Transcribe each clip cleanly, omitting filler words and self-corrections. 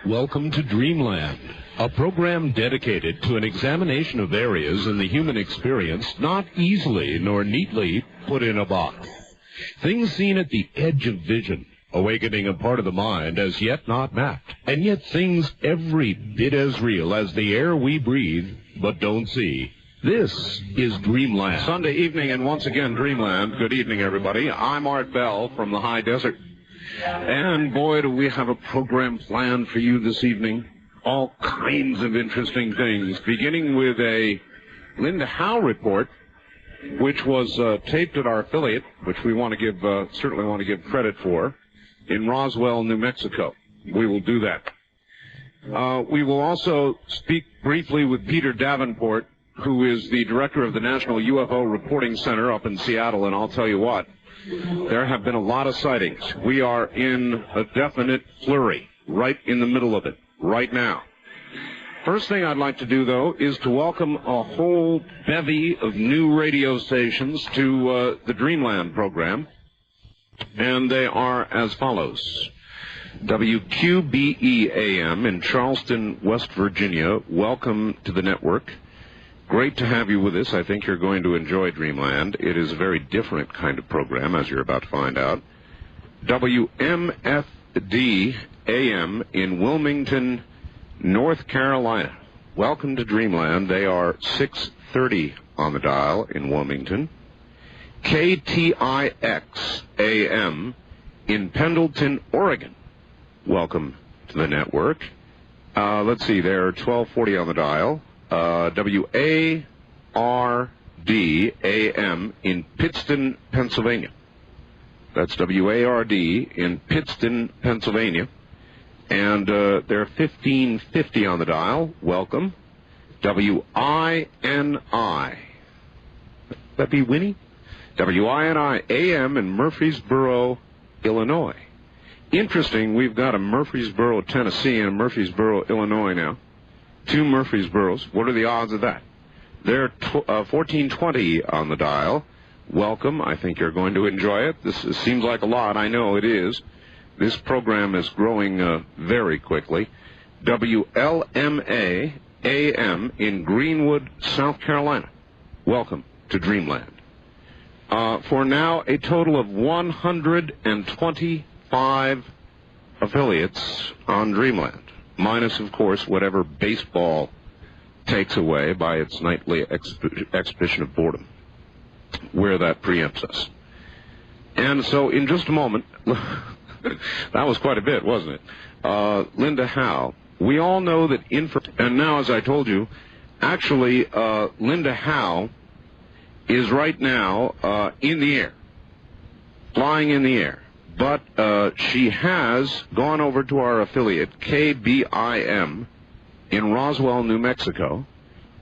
Welcome to Dreamland, a program dedicated to an examination of areas in the human experience not easily nor neatly put in a box. Things seen at the edge of vision, awakening a part of the mind as yet not mapped, and yet things every bit as real as the air we breathe but don't see. This is Dreamland. Sunday evening, and once again, Dreamland. Good evening, everybody. I'm Art Bell from the High Desert. And boy, do we have a program planned for you this evening. All kinds of interesting things, beginning with a Linda Howe report, which was taped at our affiliate, which we want to give, certainly want to give credit for, in Roswell, New Mexico. We will do that. We will also speak briefly with Peter Davenport, who is the director of the National UFO Reporting Center up in Seattle, and I'll tell you what, there have been a lot of sightings. We are in a definite flurry, right in the middle of it, right now. First thing I'd like to do, though, is to welcome a whole bevy of new radio stations to the Dreamland program, and they are as follows. WQBE-AM in Charleston, West Virginia, welcome to the network. Great to have you with us. I think you're going to enjoy Dreamland. It is a very different kind of program, as you're about to find out. WMFD-AM in Wilmington, North Carolina. Welcome to Dreamland. They are 630 on the dial in Wilmington. KTIX-AM in Pendleton, Oregon. Welcome to the network. Let's see, they're 1240 on the dial. WARD-AM in Pittston, Pennsylvania. That's WARD in Pittston, Pennsylvania. And they're 1550 on the dial. Welcome. WINI. That be Winnie? WINI-AM in Murfreesboro, Illinois. Interesting, we've got a Murfreesboro, Tennessee, and a Murfreesboro, Illinois now. Two Murfreesboros. What are the odds of that? They're 1420 on the dial. Welcome. I think you're going to enjoy it. This seems like a lot. I know it is. This program is growing very quickly. WLMA-AM in Greenwood, South Carolina. Welcome to Dreamland. For now, a total of 125 affiliates on Dreamland. Minus, of course, whatever baseball takes away by its nightly exhibition of boredom, where that preempts us. And so, in just a moment, that was quite a bit, wasn't it? Linda Howe. We all know that and now, as I told you, actually, Linda Howe is right now in the air, flying in the air. But she has gone over to our affiliate, KBIM, in Roswell, New Mexico,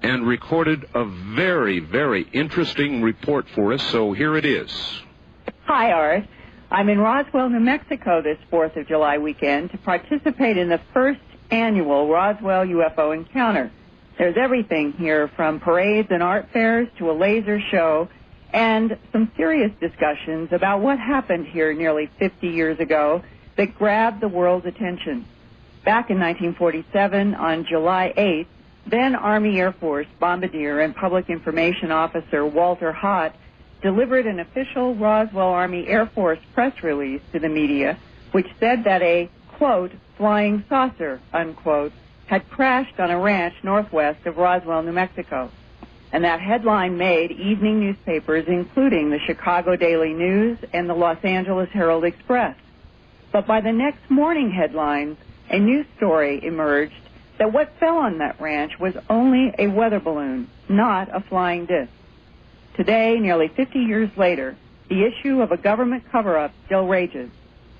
and recorded a very, very interesting report for us, so here it is. Hi, Art. I'm in Roswell, New Mexico this 4th of July weekend to participate in the first annual Roswell UFO encounter. There's everything here, from parades and art fairs to a laser show, and some serious discussions about what happened here nearly 50 years ago that grabbed the world's attention. Back in 1947, on July 8th, then Army Air Force bombardier and public information officer Walter Hott delivered an official Roswell Army Air Force press release to the media, which said that a, quote, flying saucer, unquote, had crashed on a ranch northwest of Roswell, New Mexico. And that headline made evening newspapers, including the Chicago Daily News and the Los Angeles Herald Express. But by the next morning headlines, a news story emerged that what fell on that ranch was only a weather balloon, not a flying disc. Today, nearly 50 years later, the issue of a government cover-up still rages.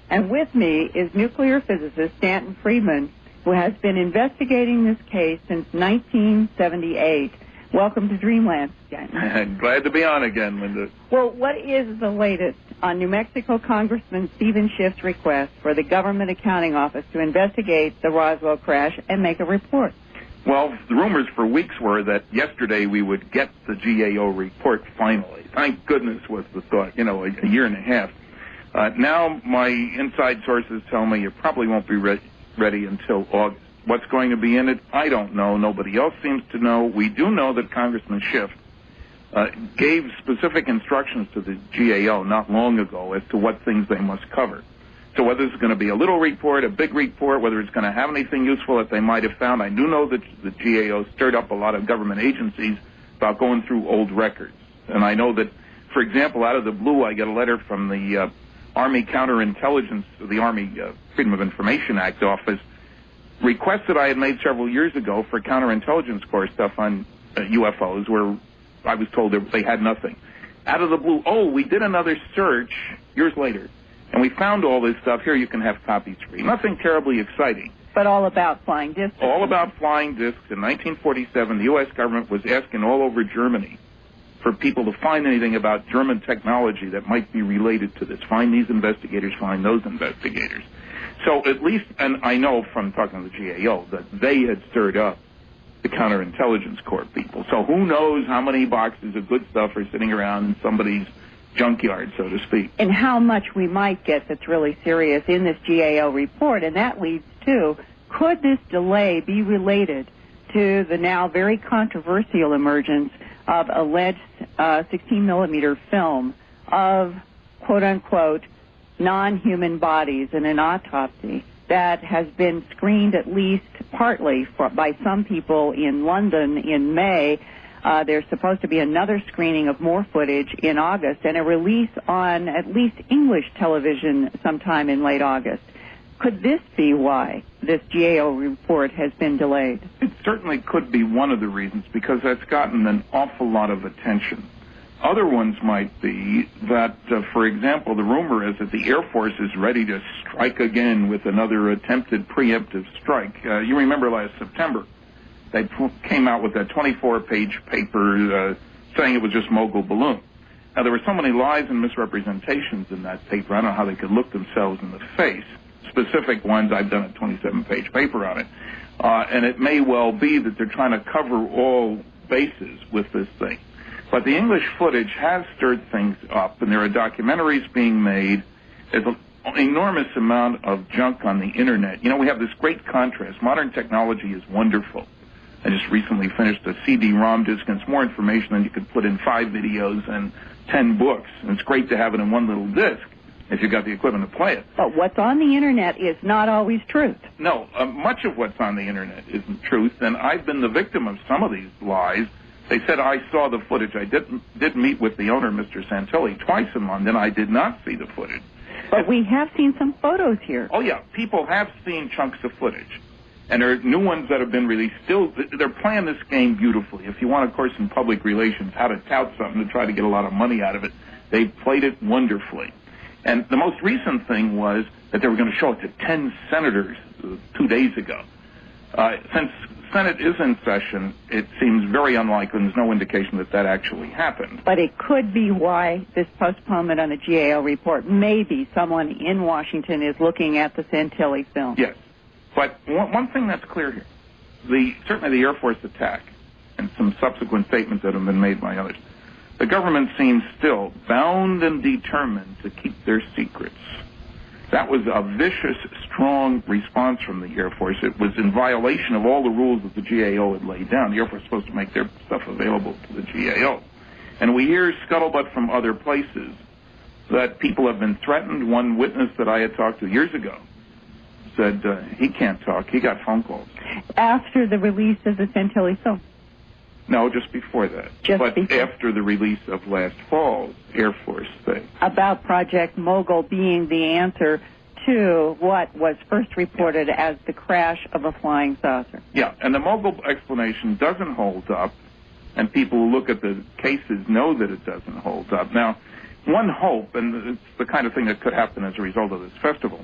And with me is nuclear physicist Stanton Friedman, who has been investigating this case since 1978. Welcome to Dreamland, Stanton. Glad to be on again, Linda. Well, what is the latest on New Mexico Congressman Stephen Schiff's request for the Government Accounting Office to investigate the Roswell crash and make a report? Well, the rumors for weeks were that yesterday we would get the GAO report finally. Thank goodness was the thought, a year and a half. Now my inside sources tell me it probably won't be ready until August. What's going to be in it, I don't know. Nobody else seems to know. We do know that Congressman Schiff gave specific instructions to the GAO not long ago as to what things they must cover. So whether it's going to be a little report, a big report, whether it's going to have anything useful that they might have found, I do know that the GAO stirred up a lot of government agencies about going through old records. And I know that, for example, out of the blue, I get a letter from the Army Counterintelligence, the Army Freedom of Information Act office, requests that I had made several years ago for counterintelligence corps stuff on UFOs, where I was told they had nothing. Out of the blue, we did another search years later, and we found all this stuff. Here, you can have copies free. Nothing terribly exciting. But all about flying discs. All about flying discs. In 1947, the U.S. government was asking all over Germany for people to find anything about German technology that might be related to this. Find these investigators, find those investigators. So at least, and I know from talking to the GAO, that they had stirred up the counterintelligence corps people. So who knows how many boxes of good stuff are sitting around in somebody's junkyard, so to speak. And how much we might get that's really serious in this GAO report. And that leads to, could this delay be related to the now very controversial emergence of alleged 16-millimeter film of, quote-unquote, non-human bodies in an autopsy that has been screened at least partly by some people in London in May. There's supposed to be another screening of more footage in August and a release on at least English television sometime in late August. Could this be why this GAO report has been delayed? It certainly could be one of the reasons, because that's gotten an awful lot of attention. Other ones might be that, for example, the rumor is that the Air Force is ready to strike again with another attempted preemptive strike. You remember last September, they came out with that 24-page paper saying it was just mogul balloon. Now, there were so many lies and misrepresentations in that paper, I don't know how they could look themselves in the face. Specific ones, I've done a 27-page paper on it. And it may well be that they're trying to cover all bases with this thing. But the English footage has stirred things up, and there are documentaries being made. There's an enormous amount of junk on the Internet. You know, we have this great contrast. Modern technology is wonderful. I just recently finished a CD-ROM disc, and it's more information than you could put in 5 videos and 10 books. And it's great to have it in one little disc if you've got the equipment to play it. But what's on the Internet is not always truth. No, much of what's on the Internet isn't truth, and I've been the victim of some of these lies. They said I saw the footage. I did meet with the owner, Mr. Santilli, twice in London. I did not see the footage. But we have seen some photos here. Oh, yeah. People have seen chunks of footage. And there are new ones that have been released. Still, they're playing this game beautifully. If you want, of course, in public relations, how to tout something to try to get a lot of money out of it, they played it wonderfully. And the most recent thing was that they were going to show it to 10 senators 2 days ago. Since Senate is in session, it seems very unlikely, and there's no indication that that actually happened. But it could be why this postponement on the GAO report. Maybe someone in Washington is looking at the Santilli film. Yes. But one thing that's clear here, certainly the Air Force attack and some subsequent statements that have been made by others, the government seems still bound and determined to keep their secrets. That was a vicious, strong response from the Air Force. It was in violation of all the rules that the GAO had laid down. The Air Force is supposed to make their stuff available to the GAO. And we hear scuttlebutt from other places that people have been threatened. One witness that I had talked to years ago said he can't talk. He got phone calls. After the release of the Santilli film? No, just before that. After the release of last fall's Air Force thing. About Project Mogul being the answer to what was first reported as the crash of a flying saucer. Yeah, and the Mogul explanation doesn't hold up, and people who look at the cases know that it doesn't hold up. Now, one hope, and it's the kind of thing that could happen as a result of this festival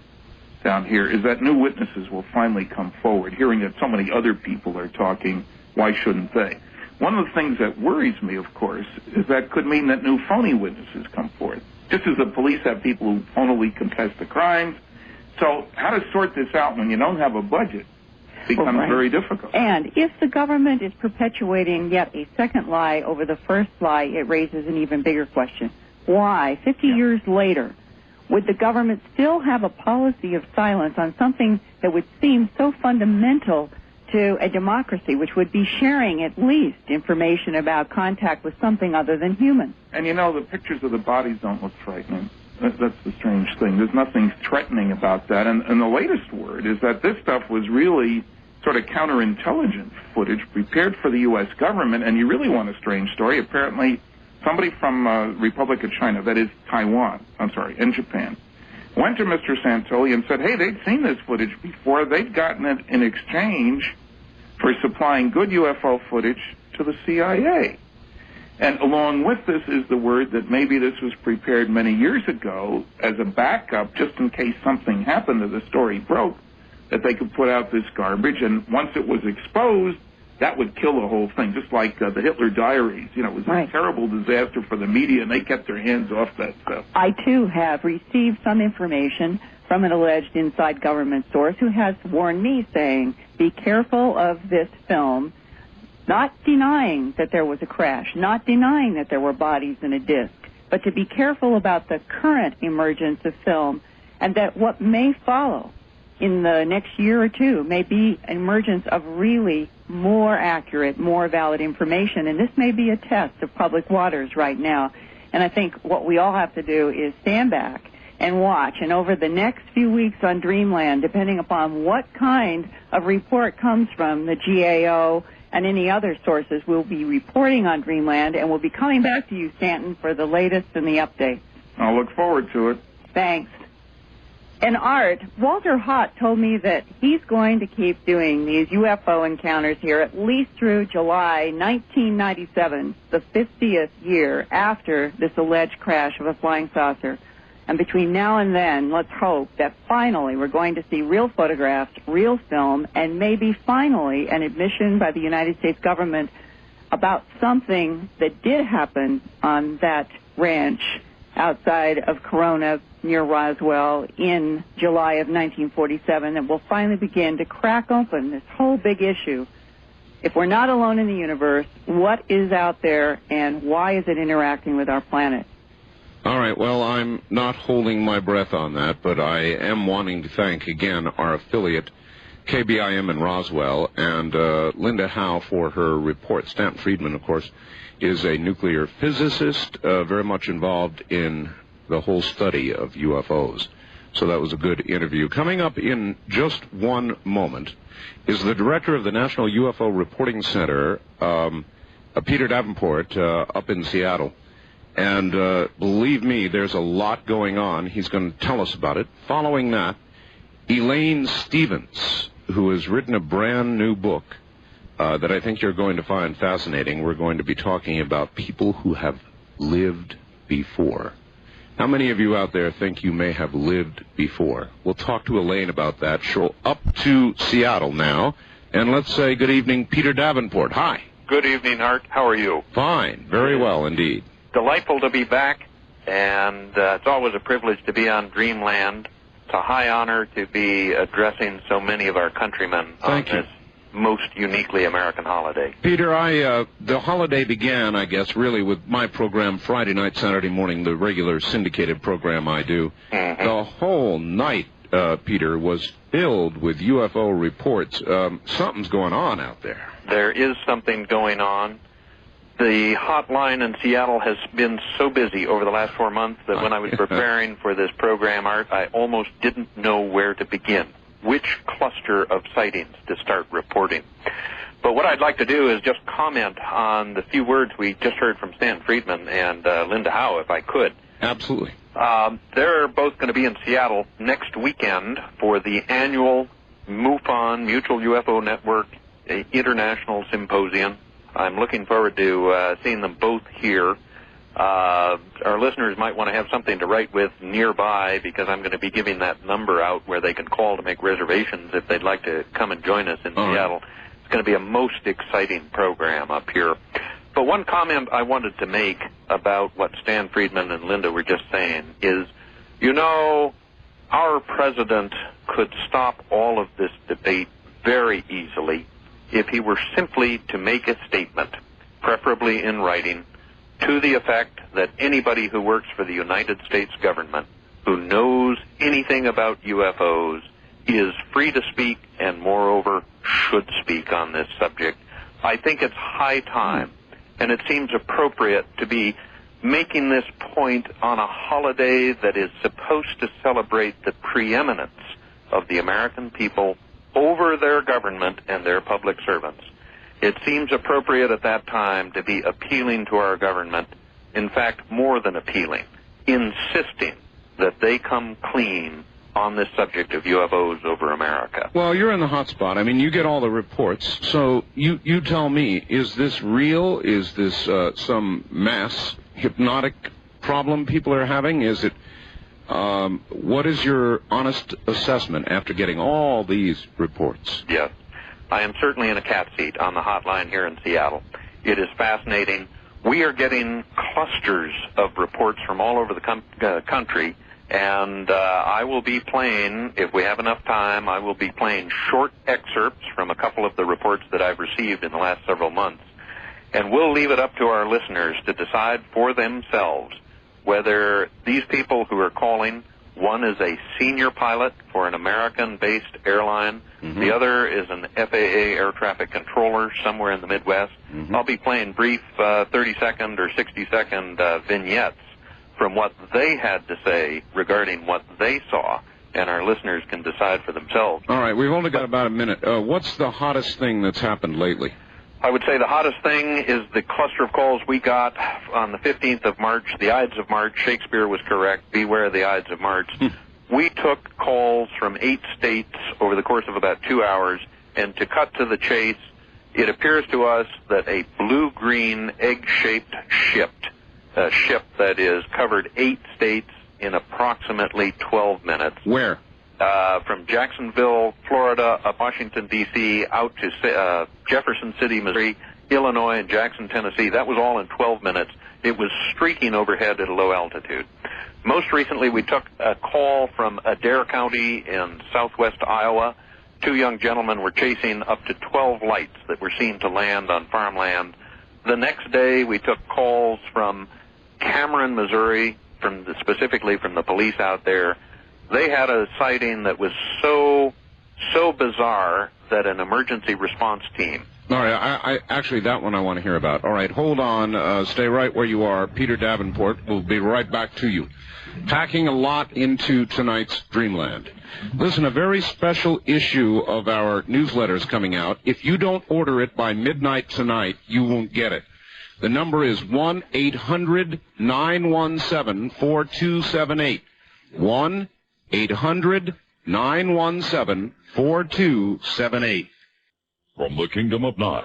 down here, is that new witnesses will finally come forward. Hearing that so many other people are talking, why shouldn't they? One of the things that worries me, of course, is that could mean that new phony witnesses come forth. Just as the police have people who phonily confess the crimes. So how to sort this out when you don't have a budget becomes very difficult. And if the government is perpetuating yet a second lie over the first lie, it raises an even bigger question. Why, 50 years later, would the government still have a policy of silence on something that would seem so fundamental to a democracy, which would be sharing at least information about contact with something other than human? And you know, the pictures of the bodies don't look frightening. That's the strange thing. There's nothing threatening about that. And the latest word is that this stuff was really sort of counterintelligence footage prepared for the U.S. government. And you really want a strange story. Apparently, somebody from Republic of China, that is Taiwan, and Japan, went to Mr. Santoli and said, hey, they'd seen this footage before. They'd gotten it in exchange for supplying good UFO footage to the CIA. And along with this is the word that maybe this was prepared many years ago as a backup, just in case something happened to the story broke, that they could put out this garbage. And once it was exposed, that would kill the whole thing, just like the Hitler Diaries. You know, it was a terrible disaster for the media, and they kept their hands off that stuff. I, too, have received some information from an alleged inside government source who has warned me, saying, be careful of this film, not denying that there was a crash, not denying that there were bodies in a disc, but to be careful about the current emergence of film, and that what may follow in the next year or two may be an emergence of really more accurate, more valid information. And this may be a test of public waters right now. And I think what we all have to do is stand back and watch. And over the next few weeks on Dreamland, depending upon what kind of report comes from the GAO and any other sources, we'll be reporting on Dreamland, and we'll be coming back to you, Stanton, for the latest and the updates. I'll look forward to it. Thanks. And Art, Walter Hott told me that he's going to keep doing these UFO encounters here at least through July 1997, the 50th year after this alleged crash of a flying saucer. And between now and then, let's hope that finally we're going to see real photographs, real film, and maybe finally an admission by the United States government about something that did happen on that ranch outside of Corona near Roswell in July of 1947 that will finally begin to crack open this whole big issue. If we're not alone in the universe, what is out there and why is it interacting with our planet? All right, well, I'm not holding my breath on that, but I am wanting to thank again our affiliate, KBIM in Roswell, and Linda Howe for her report. Stanton Friedman, of course, is a nuclear physicist, very much involved in the whole study of UFOs. So that was a good interview. Coming up in just one moment is the director of the National UFO Reporting Center, Peter Davenport, up in Seattle. And believe me, there's a lot going on. He's going to tell us about it. Following that, Elaine Stevens, who has written a brand new book that I think you're going to find fascinating. We're going to be talking about people who have lived before. How many of you out there think you may have lived before? We'll talk to Elaine about that. She'll up to Seattle now. And let's say good evening, Peter Davenport. Hi. Good evening, Art. How are you? Fine. Very well indeed. Delightful to be back, and it's always a privilege to be on Dreamland. It's a high honor to be addressing so many of our countrymen on this most uniquely American holiday. Peter, the holiday began, I guess, really with my program Friday night, Saturday morning, the regular syndicated program I do. Mm-hmm. The whole night, Peter, was filled with UFO reports. Something's going on out there. There is something going on. The hotline in Seattle has been so busy over the last 4 months that when I was preparing for this program, Art, I almost didn't know where to begin, which cluster of sightings to start reporting. But what I'd like to do is just comment on the few words we just heard from Stan Friedman and Linda Howe, if I could. Absolutely. They're both going to be in Seattle next weekend for the annual MUFON, Mutual UFO Network International Symposium. I'm looking forward to seeing them both here. Our listeners might want to have something to write with nearby because I'm going to be giving that number out where they can call to make reservations if they'd like to come and join us in Seattle. It's going to be a most exciting program up here. But one comment I wanted to make about what Stan Friedman and Linda were just saying is, you know, our president could stop all of this debate very easily if he were simply to make a statement, preferably in writing, to the effect that anybody who works for the United States government who knows anything about UFOs is free to speak and, moreover, should speak on this subject. I think it's high time, and it seems appropriate to be making this point on a holiday that is supposed to celebrate the preeminence of the American people over their government and their public servants. It seems appropriate at that time to be appealing to our government, in fact, more than appealing, insisting that they come clean on this subject of UFOs over America. Well, you're in the hot spot. I mean, you get all the reports. So you tell me, is this real? Is this some mass hypnotic problem people are having? Is it, what is your honest assessment after getting all these reports? Yes. I am certainly in a cat seat on the hotline here in Seattle. It is fascinating. We are getting clusters of reports from all over the country, and I will be playing, if we have enough time, I will be playing short excerpts from a couple of the reports that I've received in the last several months. And we'll leave it up to our listeners to decide for themselves whether these people who are calling, one is a senior pilot for an American-based airline, the other is an FAA air traffic controller somewhere in the Midwest. I'll be playing brief 30-second or 60-second vignettes from what they had to say regarding what they saw, and our listeners can decide for themselves. All right, we've only got about a minute. What's the hottest thing that's happened lately? I would say the hottest thing is the cluster of calls we got on the 15th of March, the Ides of March. Shakespeare was correct. Beware the Ides of March. We took calls from 8 states over the course of about 2 hours, and to cut to the chase, it appears to us that a blue-green egg-shaped ship that is covered 8 states in approximately 12 minutes. Where? From Jacksonville, Florida, up Washington, D.C., out to Jefferson City, Missouri, Illinois, and Jackson, Tennessee. That was all in 12 minutes. It was streaking overhead at a low altitude. Most recently, we took a call from Adair County in southwest Iowa. 2 young gentlemen were chasing up to 12 lights that were seen to land on farmland. The next day, we took calls from Cameron, Missouri, specifically from the police out there. They had a sighting that was so bizarre that an emergency response team. All right, I actually, that one I want to hear about. All right, hold on. Stay right where you are. Peter Davenport will be right back to you. Packing a lot into tonight's Dreamland. Listen, a very special issue of our newsletter is coming out. If you don't order it by midnight tonight, you won't get it. The number is 1-800-917-4278. 1-800-917-4278. From the Kingdom of Nye,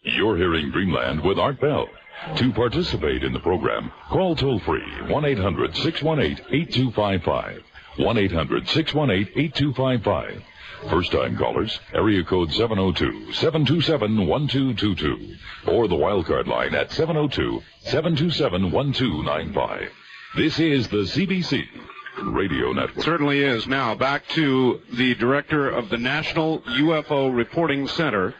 you're hearing Dreamland with Art Bell. To participate in the program, call toll-free 1-800-618-8255. 1-800-618-8255. First-time callers, area code 702-727-1222. Or the wildcard line at 702-727-1295. This is the CBC Radio Network. Certainly is. Now, back to the director of the National UFO Reporting Center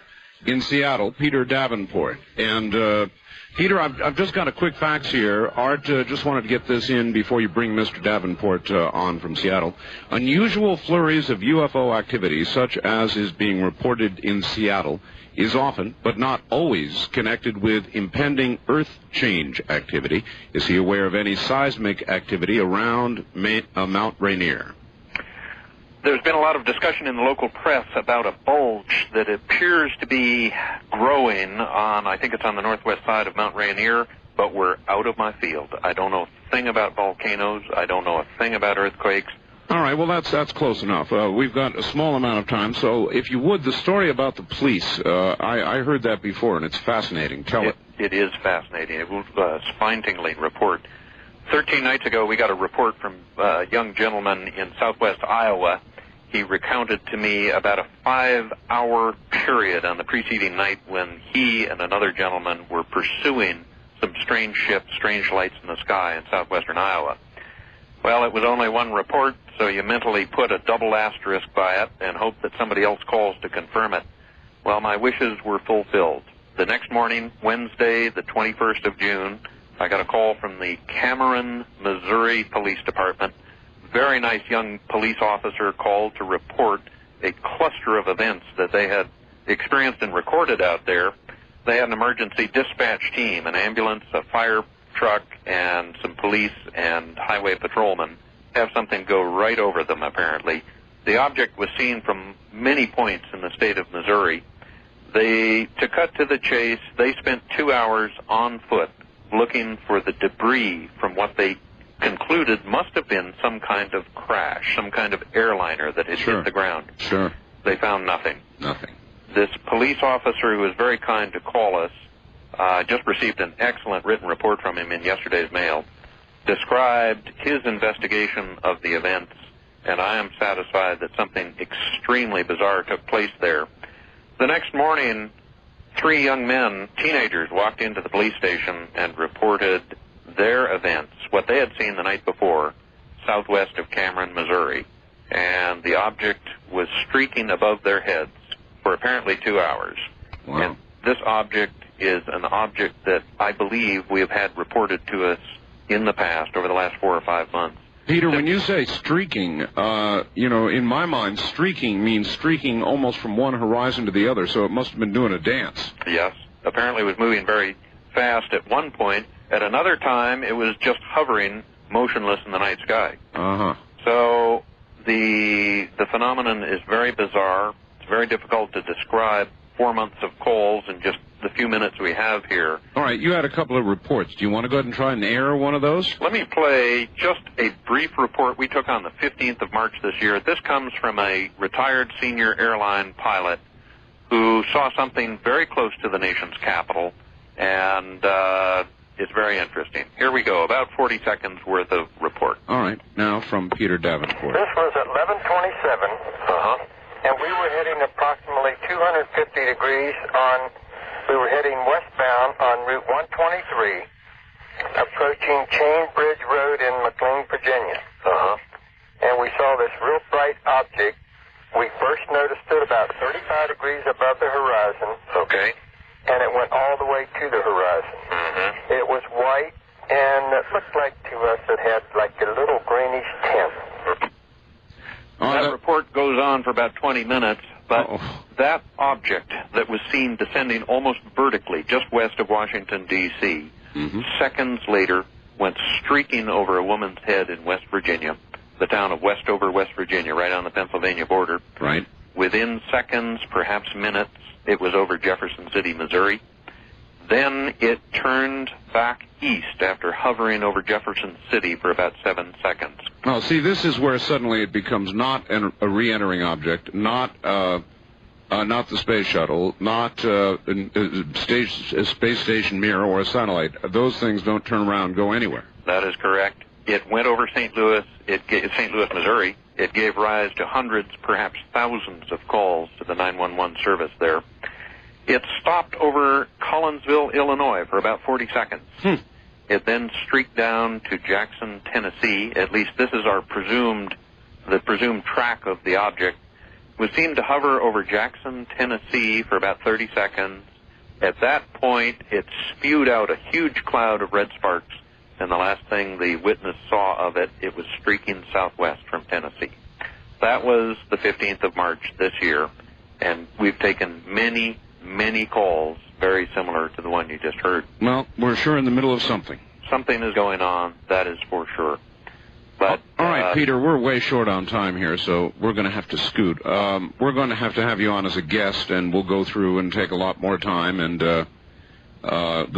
in Seattle, Peter Davenport. And, Peter, I've just got a quick fax here. Art just wanted to get this in before you bring Mr. Davenport on from Seattle. Unusual flurries of UFO activity, such as is being reported in Seattle, is often, but not always, connected with impending Earth change activity. Is he aware of any seismic activity around Mount Rainier? There's been a lot of discussion in the local press about a bulge that appears to be growing on, I think it's on the northwest side of Mount Rainier, but we're out of my field. I don't know a thing about volcanoes. I don't know a thing about earthquakes. All right, well, that's close enough. We've got a small amount of time, so if you would, the story about the police, I heard that before, and it's fascinating. Tell it. It is fascinating. It was a spine-tingling report. 13 nights ago, we got a report from a young gentleman in southwest Iowa. He recounted to me about a 5-hour period on the preceding night when he and another gentleman were pursuing some strange ships, strange lights in the sky in southwestern Iowa. Well, it was only one report, so you mentally put a double asterisk by it and hope that somebody else calls to confirm it. Well, my wishes were fulfilled. The next morning, Wednesday, the 21st of June, I got a call from the Cameron, Missouri Police Department. very nice young police officer called to report a cluster of events that they had experienced and recorded out there. They had an emergency dispatch team, an ambulance, a fire truck, and some police and highway patrolmen have something go right over them, apparently. The object was seen from many points in the state of Missouri. To cut to the chase, they spent 2 hours on foot looking for the debris from what they concluded must have been some kind of crash, some kind of airliner that had hit the ground. Sure. They found nothing. Nothing. This police officer, who was very kind to call us, just received an excellent written report from him in yesterday's mail, described his investigation of the events, and I am satisfied that something extremely bizarre took place there. The next morning, 3 young men, teenagers, walked into the police station and reported their events, what they had seen the night before, southwest of Cameron, Missouri, and the object was streaking above their heads for apparently 2 hours. Wow. And this object is an object that I believe we have had reported to us in the past, over the last 4 or 5 months. Peter, when you say streaking, in my mind, streaking means streaking almost from one horizon to the other, so it must have been doing a dance. Yes. Apparently it was moving very fast at one point. At another time, it was just hovering motionless in the night sky. Uh-huh. So the phenomenon is very bizarre. It's very difficult to describe 4 months of calls in just the few minutes we have here. All right, you had a couple of reports. Do you want to go ahead and try and air one of those? Let me play just a brief report we took on the 15th of March this year. This comes from a retired senior airline pilot who saw something very close to the nation's capital, and it's very interesting. Here we go, about 40 seconds worth of report. All right, now from Peter Davenport. This was at 11:27, and we were heading approximately 250 degrees we were heading westbound on Route 123, approaching Chain Bridge Road in McLean, Virginia. And we saw this real bright object. We first noticed it about 35 degrees above the horizon. Okay. And it went all the way to the horizon. It was white, and it looked like to us it had like a little greenish tint. That report goes on for about 20 minutes, but that object that was seen descending almost vertically just west of Washington, D.C., seconds later went streaking over a woman's head in West Virginia, the town of Westover, West Virginia, right on the Pennsylvania border. Right. Within seconds, perhaps minutes, it was over Jefferson City, Missouri. Then it turned back east after hovering over Jefferson City for about 7 seconds. Well, see, this is where suddenly it becomes not a re-entering object, not the space shuttle, not a space station mirror or a satellite. Those things don't turn around and go anywhere. That is correct. It went over St. Louis, St. Louis, Missouri. It gave rise to hundreds, perhaps thousands of calls to the 911 service there. It stopped over Collinsville, Illinois for about 40 seconds. It then streaked down to Jackson, Tennessee. At least this is the presumed track of the object. Was seen to hover over Jackson, Tennessee for about 30 seconds. At that point, it spewed out a huge cloud of red sparks, and the last thing the witness saw of it, it was streaking southwest from Tennessee. That was the 15th of March this year, and we've taken many, many calls very similar to the one you just heard. Well, we're sure in the middle of something. Something is going on, that is for sure. But all right, Peter, we're way short on time here, so we're going to have to scoot. We're going to have you on as a guest, and we'll go through and take a lot more time and go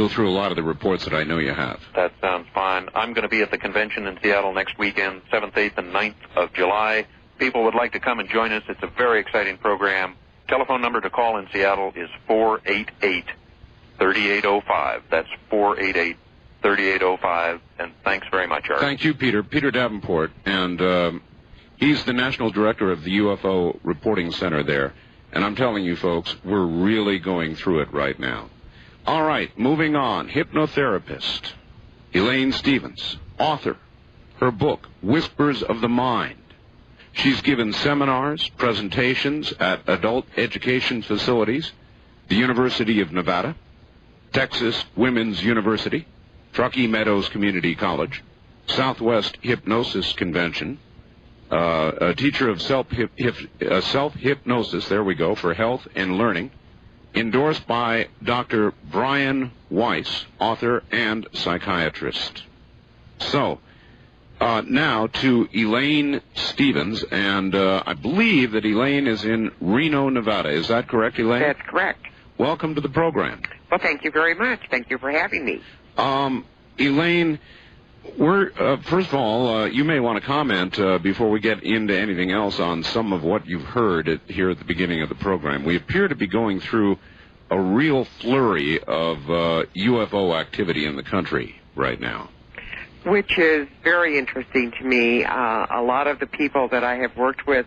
through a lot of the reports that I know you have. That sounds fine. I'm going to be at the convention in Seattle next weekend, 7th, 8th, and 9th of July. People would like to come and join us. It's a very exciting program. Telephone number to call in Seattle is 488-3805. That's 488-3805. And thanks very much, Art. Thank you, Peter. Peter Davenport. And he's the National Director of the UFO Reporting Center there. And I'm telling you, folks, we're really going through it right now. All right, moving on. Hypnotherapist Elaine Stevens, author. Her book, Whispers of the Mind. She's given seminars, presentations at adult education facilities, the University of Nevada, Texas Women's University, Truckee Meadows Community College, Southwest Hypnosis Convention, a teacher of self-hypnosis, there we go, for health and learning, endorsed by Dr. Brian Weiss, author and psychiatrist. So, now to Elaine Stevens, and I believe that Elaine is in Reno, Nevada. Is that correct, Elaine? That's correct. Welcome to the program. Well, thank you very much. Thank you for having me. Elaine, first of all, you may want to comment before we get into anything else on some of what you've heard here at the beginning of the program. We appear to be going through a real flurry of UFO activity in the country right now. Which is very interesting to me. A lot of the people that I have worked with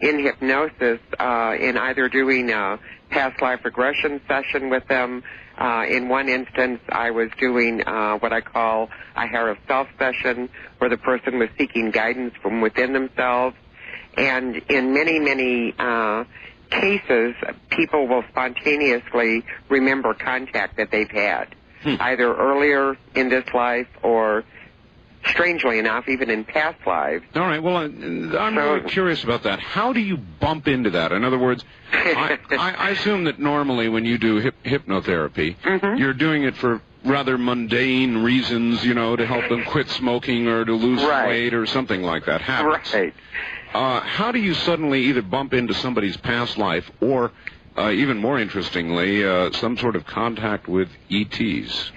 in hypnosis, in either doing a past life regression session with them, in one instance I was doing what I call a hair of self session, where the person was seeking guidance from within themselves. And in many, many cases, people will spontaneously remember contact that they've had, either earlier in this life or, strangely enough, even in past lives. All right. Well, I'm really curious about that. How do you bump into that? In other words, I assume that normally when you do hypnotherapy, you're doing it for rather mundane reasons, you know, to help them quit smoking or to lose weight or something like that. Habits. Right. How do you suddenly either bump into somebody's past life or, even more interestingly, some sort of contact with ETs?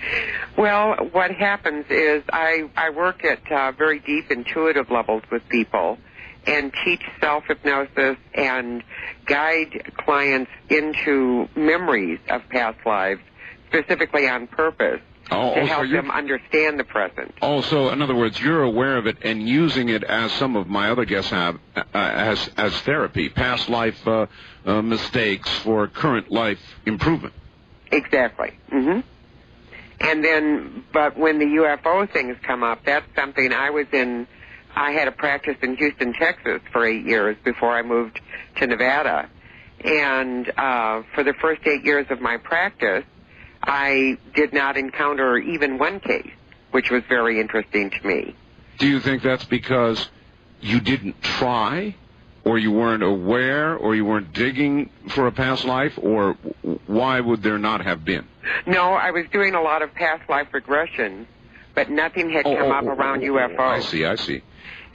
Well, what happens is I work at very deep intuitive levels with people and teach self-hypnosis and guide clients into memories of past lives, specifically on purpose, to help them understand the present. Oh, so in other words, you're aware of it and using it, as some of my other guests have, as therapy, past life mistakes for current life improvement. Exactly. And then, but when the UFO things come up, that's something I had a practice in Houston, Texas for 8 years before I moved to Nevada. And for the first 8 years of my practice, I did not encounter even one case, which was very interesting to me. Do you think that's because you didn't try, or you weren't aware, or you weren't digging for a past life, or why would there not have been? No, I was doing a lot of past life regression, but nothing had come up around UFO. I see.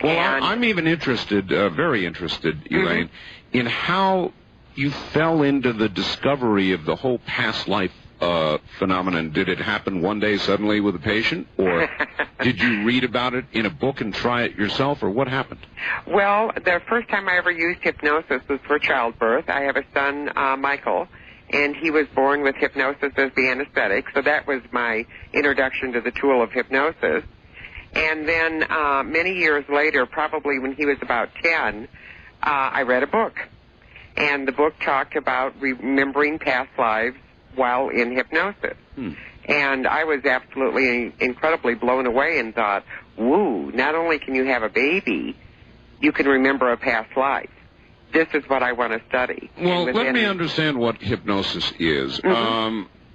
Well, I'm even interested, very interested, Elaine, in how you fell into the discovery of the whole past life phenomenon. Did it happen one day suddenly with a patient, or did you read about it in a book and try it yourself, or what happened? Well, the first time I ever used hypnosis was for childbirth. I have a son, Michael, and he was born with hypnosis as the anesthetic, so that was my introduction to the tool of hypnosis. And then many years later, probably when he was about 10, I read a book, and the book talked about remembering past lives while in hypnosis. And I was absolutely incredibly blown away and thought, woo, not only can you have a baby, you can remember a past life. This is what I want to study. Well, let me understand what hypnosis is.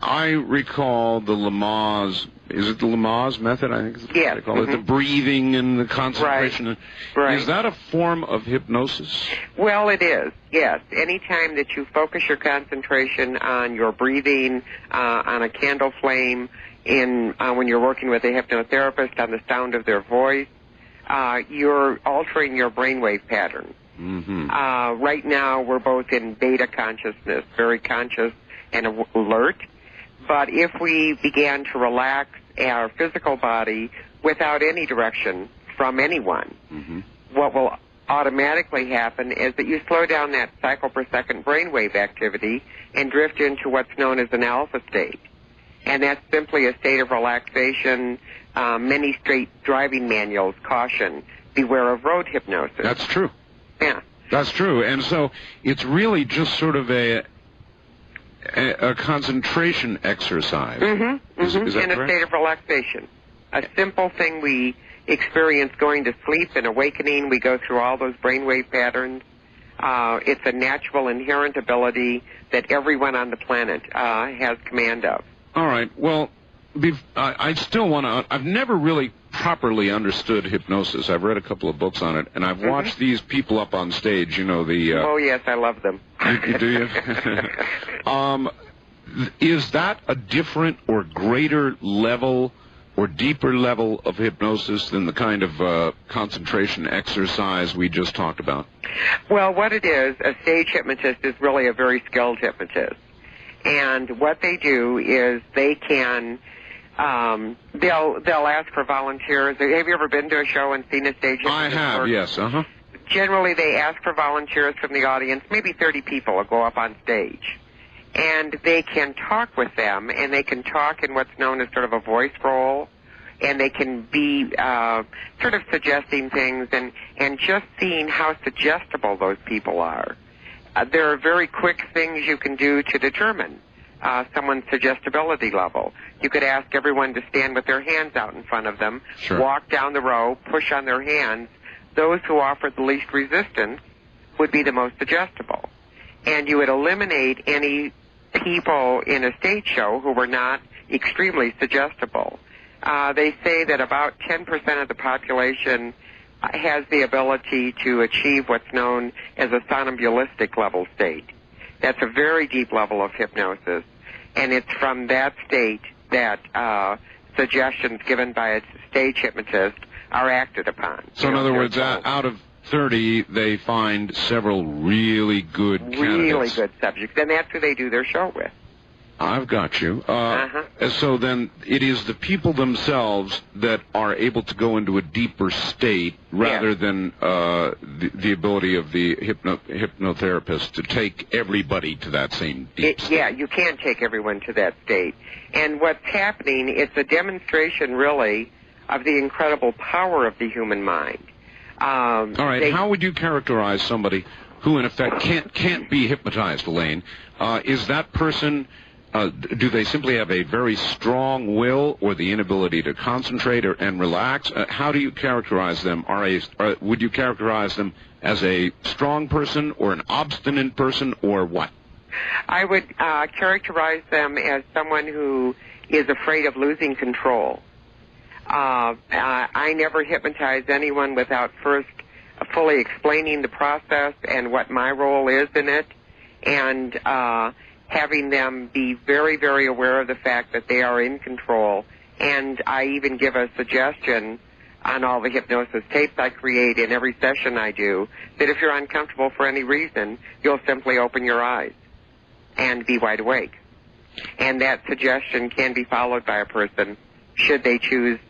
I recall the Lamaze, is it the Lamaze method? I think is what they call it, the breathing and the concentration. Right. Is that a form of hypnosis? Well, it is, yes. Anytime that you focus your concentration on your breathing, on a candle flame, when you're working with a hypnotherapist, on the sound of their voice, you're altering your brainwave pattern. Right now, we're both in beta consciousness, very conscious and alert. But if we began to relax our physical body without any direction from anyone, what will automatically happen is that you slow down that cycle per second brainwave activity and drift into what's known as an alpha state. And that's simply a state of relaxation. Many straight driving manuals caution, beware of road hypnosis. That's true. Yeah. That's true. And so it's really just sort of a concentration exercise. Is that in a state of relaxation. A simple thing we experience going to sleep and awakening. We go through all those brainwave patterns. It's a natural, inherent ability that everyone on the planet has command of. All right. Well, I still want to... I've never really properly understood hypnosis. I've read a couple of books on it, and I've watched these people up on stage. You know, the... oh, yes, I love them. Do you? Is that a different or greater level or deeper level of hypnosis than the kind of concentration exercise we just talked about? Well, what it is, a stage hypnotist is really a very skilled hypnotist. And what they do is they can, they'll ask for volunteers. Have you ever been to a show and seen a stage hypnotist? I have, yes, Generally, they ask for volunteers from the audience. Maybe 30 people will go up on stage. And they can talk with them, and they can talk in what's known as sort of a voice role, and they can be sort of suggesting things and just seeing how suggestible those people are. There are very quick things you can do to determine someone's suggestibility level. You could ask everyone to stand with their hands out in front of them, walk down the row, push on their hands. Those who offered the least resistance would be the most suggestible. And you would eliminate any people in a stage show who were not extremely suggestible. They say that about 10% of the population has the ability to achieve what's known as a somnambulistic level state. That's a very deep level of hypnosis, and it's from that state that suggestions given by a stage hypnotist are acted upon. So in other words, out of 30, they find several really good candidates. Really good subjects, and that's who they do their show with. I've got you. So then it is the people themselves that are able to go into a deeper state rather than the ability of the hypnotherapist to take everybody to that same deep state. Yeah, you can't take everyone to that state. And what's happening, it's a demonstration, really, of the incredible power of the human mind. All right, how would you characterize somebody who, in effect, can't be hypnotized, Elaine? Is that person... do they simply have a very strong will or the inability to concentrate and relax? How do you characterize them? Would you characterize them as a strong person or an obstinate person or what? I would characterize them as someone who is afraid of losing control. I never hypnotize anyone without first fully explaining the process and what my role is in it, and having them be very, very aware of the fact that they are in control. And I even give a suggestion on all the hypnosis tapes I create in every session I do, that if you're uncomfortable for any reason, you'll simply open your eyes and be wide awake. And that suggestion can be followed by a person should they choose,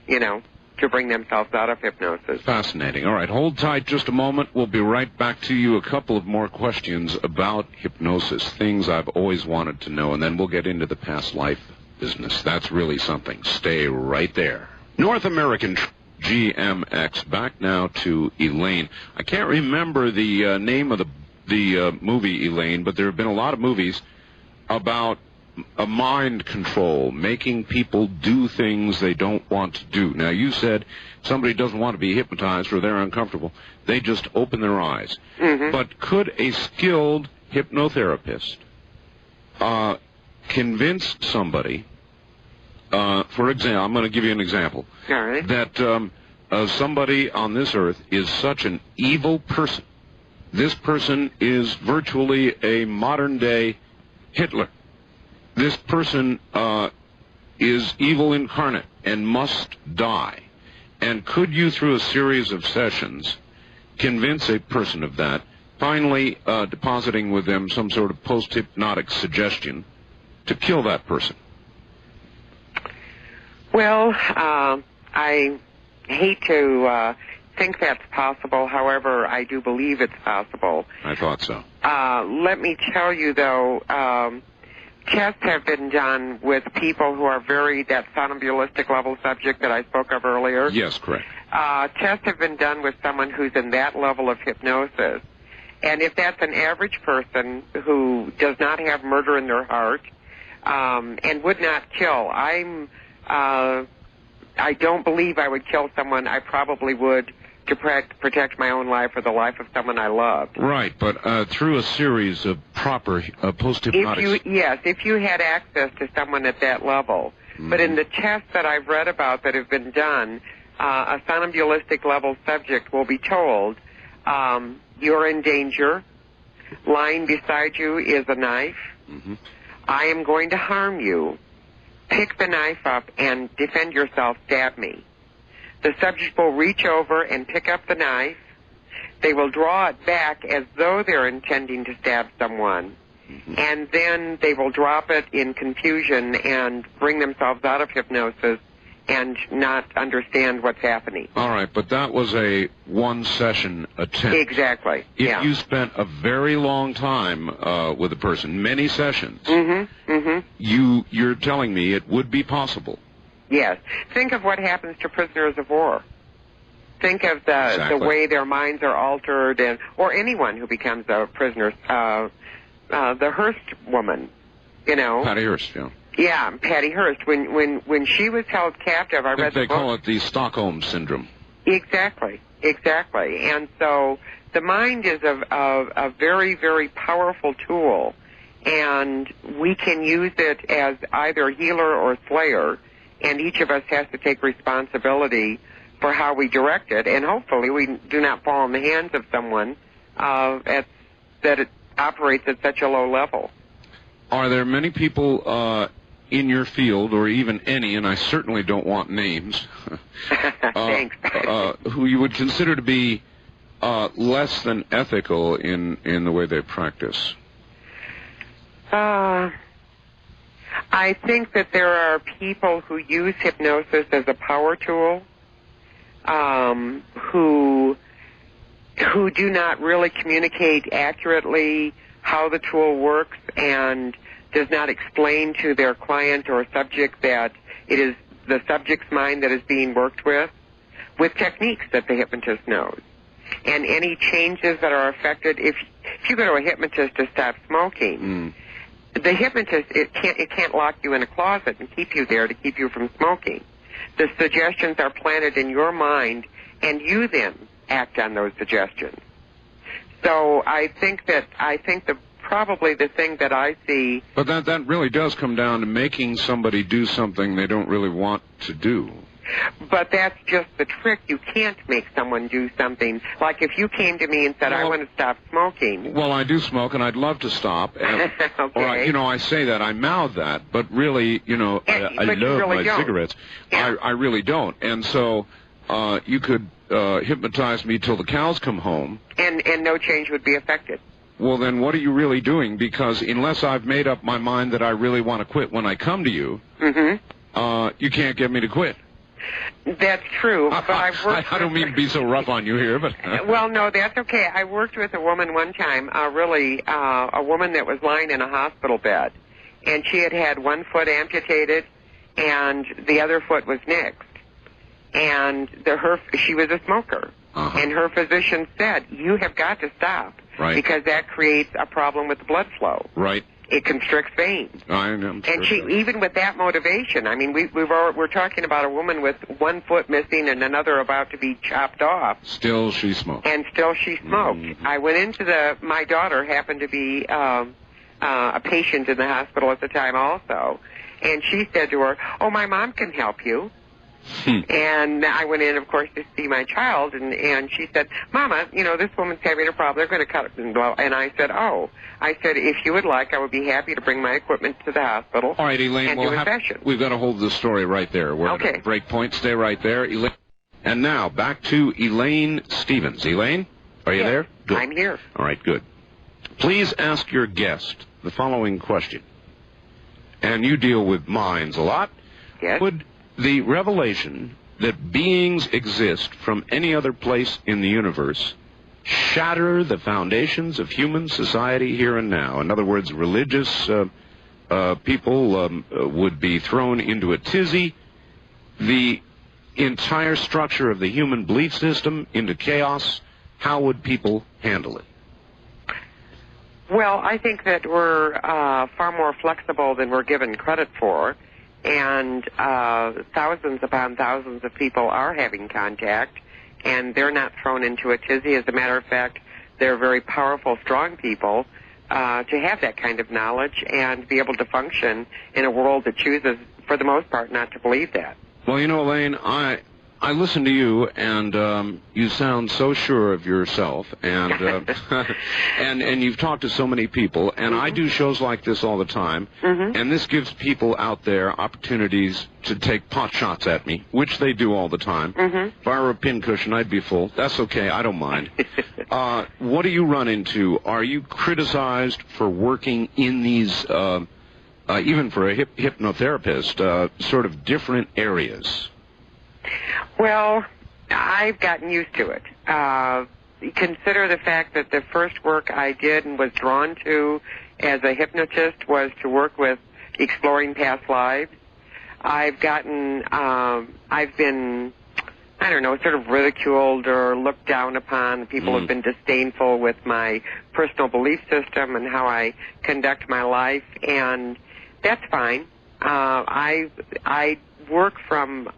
to bring themselves out of hypnosis. Fascinating. All right, hold tight just a moment. We'll be right back to you. A couple of more questions about hypnosis, things I've always wanted to know, and then we'll get into the past life business. That's really something. Stay right there. North American GMX. Back now to Elaine. I can't remember the name of the movie, Elaine, but there have been a lot of movies about a mind control, making people do things they don't want to do. Now, you said somebody doesn't want to be hypnotized or they're uncomfortable. They just open their eyes. Mm-hmm. But could a skilled hypnotherapist convince somebody, for example, I'm going to give you an example, all right, that somebody on this earth is such an evil person. This person is virtually a modern-day Hitler. This person is evil incarnate and must die. And could you, through a series of sessions, convince a person of that, finally depositing with them some sort of post-hypnotic suggestion to kill that person? Well, I hate to think that's possible. However, I do believe it's possible. I thought so. Let me tell you, though, tests have been done with people who are that somnambulistic level subject that I spoke of earlier. Yes, correct. Tests have been done with someone who's in that level of hypnosis. And if that's an average person who does not have murder in their heart and would not kill, I don't believe I would kill someone. I probably would to protect my own life or the life of someone I loved. Right, but through a series of proper post-hypnotic... If you had access to someone at that level. Mm-hmm. But in the tests that I've read about that have been done, a somnambulistic level subject will be told, you're in danger. Lying beside you is a knife. Mm-hmm. I am going to harm you. Pick the knife up and defend yourself. Stab me. The subject will reach over and pick up the knife. They will draw it back as though they're intending to stab someone. Mm-hmm. And then they will drop it in confusion and bring themselves out of hypnosis and not understand what's happening. All right, but that was a one-session attempt. Exactly. If you spent a very long time with a person, many sessions, you're telling me it would be possible. Yes. Think of what happens to prisoners of war. Think of the way their minds are altered, or anyone who becomes a prisoner. The Hearst woman, Patty Hearst, yeah. Yeah, Patty Hearst. When she was held captive, I read the book. They call it the Stockholm Syndrome. Exactly. And so the mind is a very, very powerful tool, and we can use it as either healer or slayer, and each of us has to take responsibility for how we direct it, and hopefully we do not fall in the hands of someone that it operates at such a low level. Are there many people in your field, or even any, and I certainly don't want names, Thanks. who you would consider to be less than ethical in the way they practice? I think that there are people who use hypnosis as a power tool, who do not really communicate accurately how the tool works and does not explain to their client or subject that it is the subject's mind that is being worked with techniques that the hypnotist knows. And any changes that are affected, if you go to a hypnotist to stop smoking, the hypnotist, it can't lock you in a closet and keep you there to keep you from smoking. The suggestions are planted in your mind, and you then act on those suggestions. So I think probably the thing that I see... But that really does come down to making somebody do something they don't really want to do. But that's just the trick. You can't make someone do something. Like if you came to me and said, I want to stop smoking. Well, I do smoke, and I'd love to stop. And, okay. Or, I say that, I mouth that, but really, I love really my cigarettes. Yeah. I really don't. And so you could hypnotize me till the cows come home. And no change would be affected. Well, then what are you really doing? Because unless I've made up my mind that I really want to quit when I come to you, you can't get me to quit. That's true, but I don't mean to be so rough on you here, but... Well, no, that's okay. I worked with a woman one time, a woman that was lying in a hospital bed, and she had one foot amputated, and the other foot was nixed. And she was a smoker, and her physician said, you have got to stop, because that creates a problem with the blood flow. Right. It constricts veins. I'm sure. And she, even with that motivation, I mean, we're talking about a woman with one foot missing and another about to be chopped off. Still she smoked. And still she smoked. I went into my daughter happened to be a patient in the hospital at the time also, and she said to her, oh, my mom can help you. And I went in, of course, to see my child, and she said, Mama, this woman's having a problem. They're going to cut it. And I said, if you would like, I would be happy to bring my equipment to the hospital. All right, Elaine, we've got to hold this story right there. We're at a break point. Stay right there. Elaine. And now, back to Elaine Stevens. Elaine, are you there? Good. I'm here. All right, good. Please ask your guest the following question. And you deal with minds a lot. Yes. Would the revelation that beings exist from any other place in the universe shatter the foundations of human society here and now? In other words, religious people would be thrown into a tizzy, the entire structure of the human belief system into chaos. How would people handle it? Well, I think that we're far more flexible than we're given credit for. And thousands upon thousands of people are having contact, and they're not thrown into a tizzy. As a matter of fact, they're very powerful, strong people to have that kind of knowledge and be able to function in a world that chooses, for the most part, not to believe that. Well, Elaine, I listen to you, and you sound so sure of yourself, and and you've talked to so many people, and I do shows like this all the time, and this gives people out there opportunities to take pot shots at me, which they do all the time. If I were a pincushion, I'd be full. That's okay. I don't mind. What do you run into? Are you criticized for working in these, even for a hypnotherapist, sort of different areas? Well, I've gotten used to it. Consider the fact that the first work I did and was drawn to as a hypnotist was to work with exploring past lives. I've been, I don't know, sort of ridiculed or looked down upon. People have been disdainful with my personal belief system and how I conduct my life, and that's fine. I work from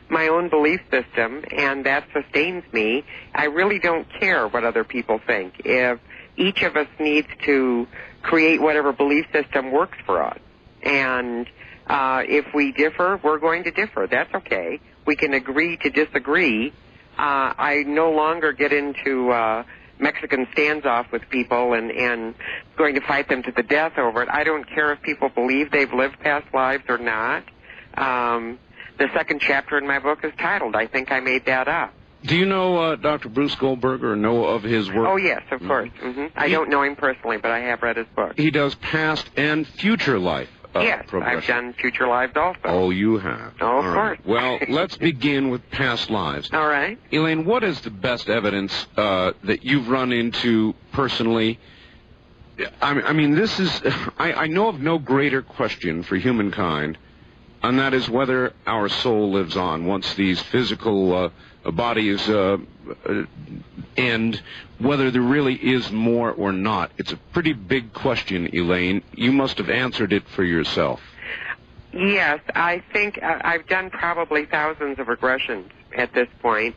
my own belief system, and that sustains me. I really don't care what other people think. If each of us needs to create whatever belief system works for us, and if we differ, we're going to differ. That's okay. We can agree to disagree. I no longer get into Mexican standoff with people and going to fight them to the death over it. I don't care if people believe they've lived past lives or not. The second chapter in my book is titled, I Think I Made That Up. Do you know Dr. Bruce Goldberger or know of his work? Oh, yes, of course. I don't know him personally, but I have read his book. He does past and future life yes, progression. I've done future lives also. Oh, you have? Oh, of course. Well, let's begin with past lives. All right. Elaine, what is the best evidence that you've run into personally? I mean, this is... I know of no greater question for humankind, and that is whether our soul lives on once these physical bodies end, whether there really is more or not. It's a pretty big question, Elaine. You must have answered it for yourself. Yes, I think I've done probably thousands of regressions at this point,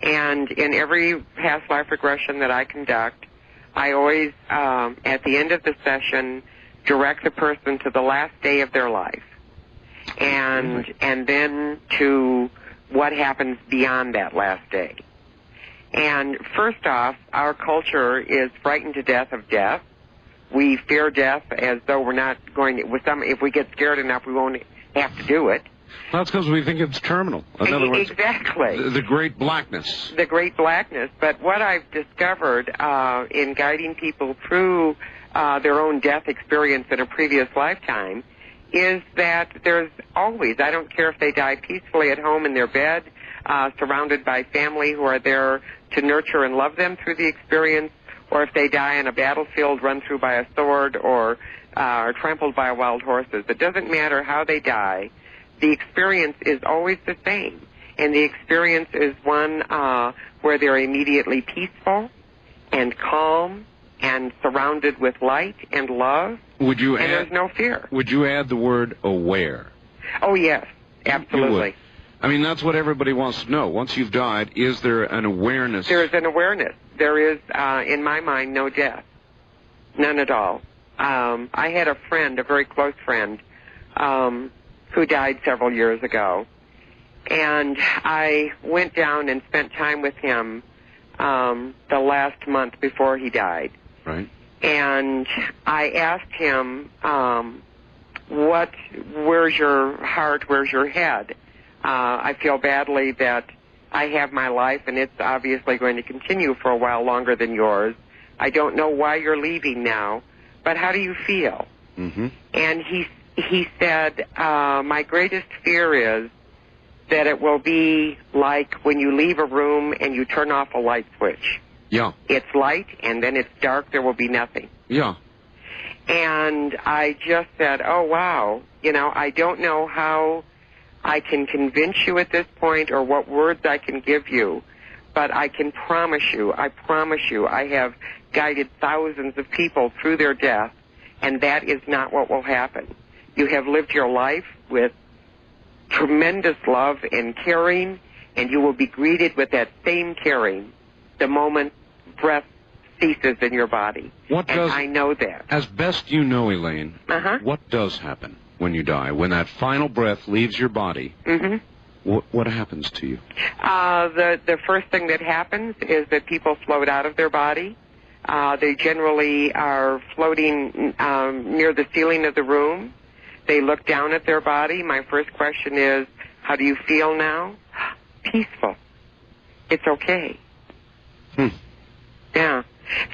and in every past life regression that I conduct, I always, at the end of the session, direct the person to the last day of their life. And then to what happens beyond that last day. And first off, our culture is frightened to death of death. We fear death as though we're not going to, if we get scared enough, we won't have to do it. That's because we think it's terminal. In other words, exactly. The great blackness. The great blackness. But what I've discovered in guiding people through their own death experience in a previous lifetime is that there's always, I don't care if they die peacefully at home in their bed, surrounded by family who are there to nurture and love them through the experience, or if they die on a battlefield run through by a sword or trampled by wild horses. It doesn't matter how they die. The experience is always the same, and the experience is one where they're immediately peaceful and calm and surrounded with light and love, and there's no fear. Would you add the word aware? Oh, yes, absolutely. I mean, that's what everybody wants to know. Once you've died, is there an awareness? There is an awareness. There is, in my mind, no death. None at all. I had a friend, a very close friend, who died several years ago, and I went down and spent time with him the last month before he died. Right. And I asked him, where's your heart, where's your head? I feel badly that I have my life, and it's obviously going to continue for a while longer than yours. I don't know why you're leaving now, but how do you feel? Mm-hmm. And he said, my greatest fear is that it will be like when you leave a room and you turn off a light switch. Yeah. It's light, and then it's dark, there will be nothing. Yeah. And I just said, oh, wow, I don't know how I can convince you at this point or what words I can give you, but I can promise you, I have guided thousands of people through their death, and that is not what will happen. You have lived your life with tremendous love and caring, and you will be greeted with that same caring the moment breath ceases in your body. I know that. As best you know, Elaine, what does happen when you die? When that final breath leaves your body, what happens to you? The first thing that happens is that people float out of their body. They generally are floating near the ceiling of the room. They look down at their body. My first question is, how do you feel now? Peaceful. It's okay. Yeah.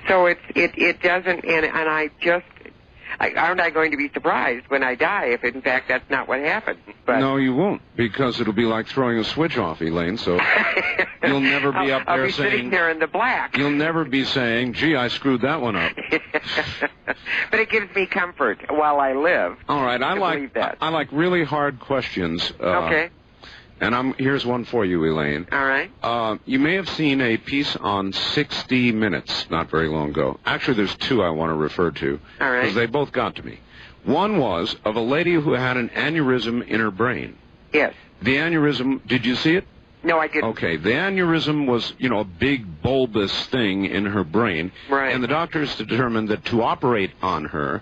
So it doesn't, and aren't I going to be surprised when I die if in fact that's not what happened? But no, you won't, because it'll be like throwing a switch off, Elaine, so you'll never be up there I'll be saying... sitting there in the black. You'll never be saying, gee, I screwed that one up. But it gives me comfort while I live. All right, I like really hard questions. Okay. And here's one for you, Elaine. All right. You may have seen a piece on 60 Minutes not very long ago. Actually, there's two I want to refer to. All right. Because they both got to me. One was of a lady who had an aneurysm in her brain. Yes. The aneurysm, did you see it? No, I didn't. Okay, the aneurysm was, a big bulbous thing in her brain. Right. And the doctors determined that to operate on her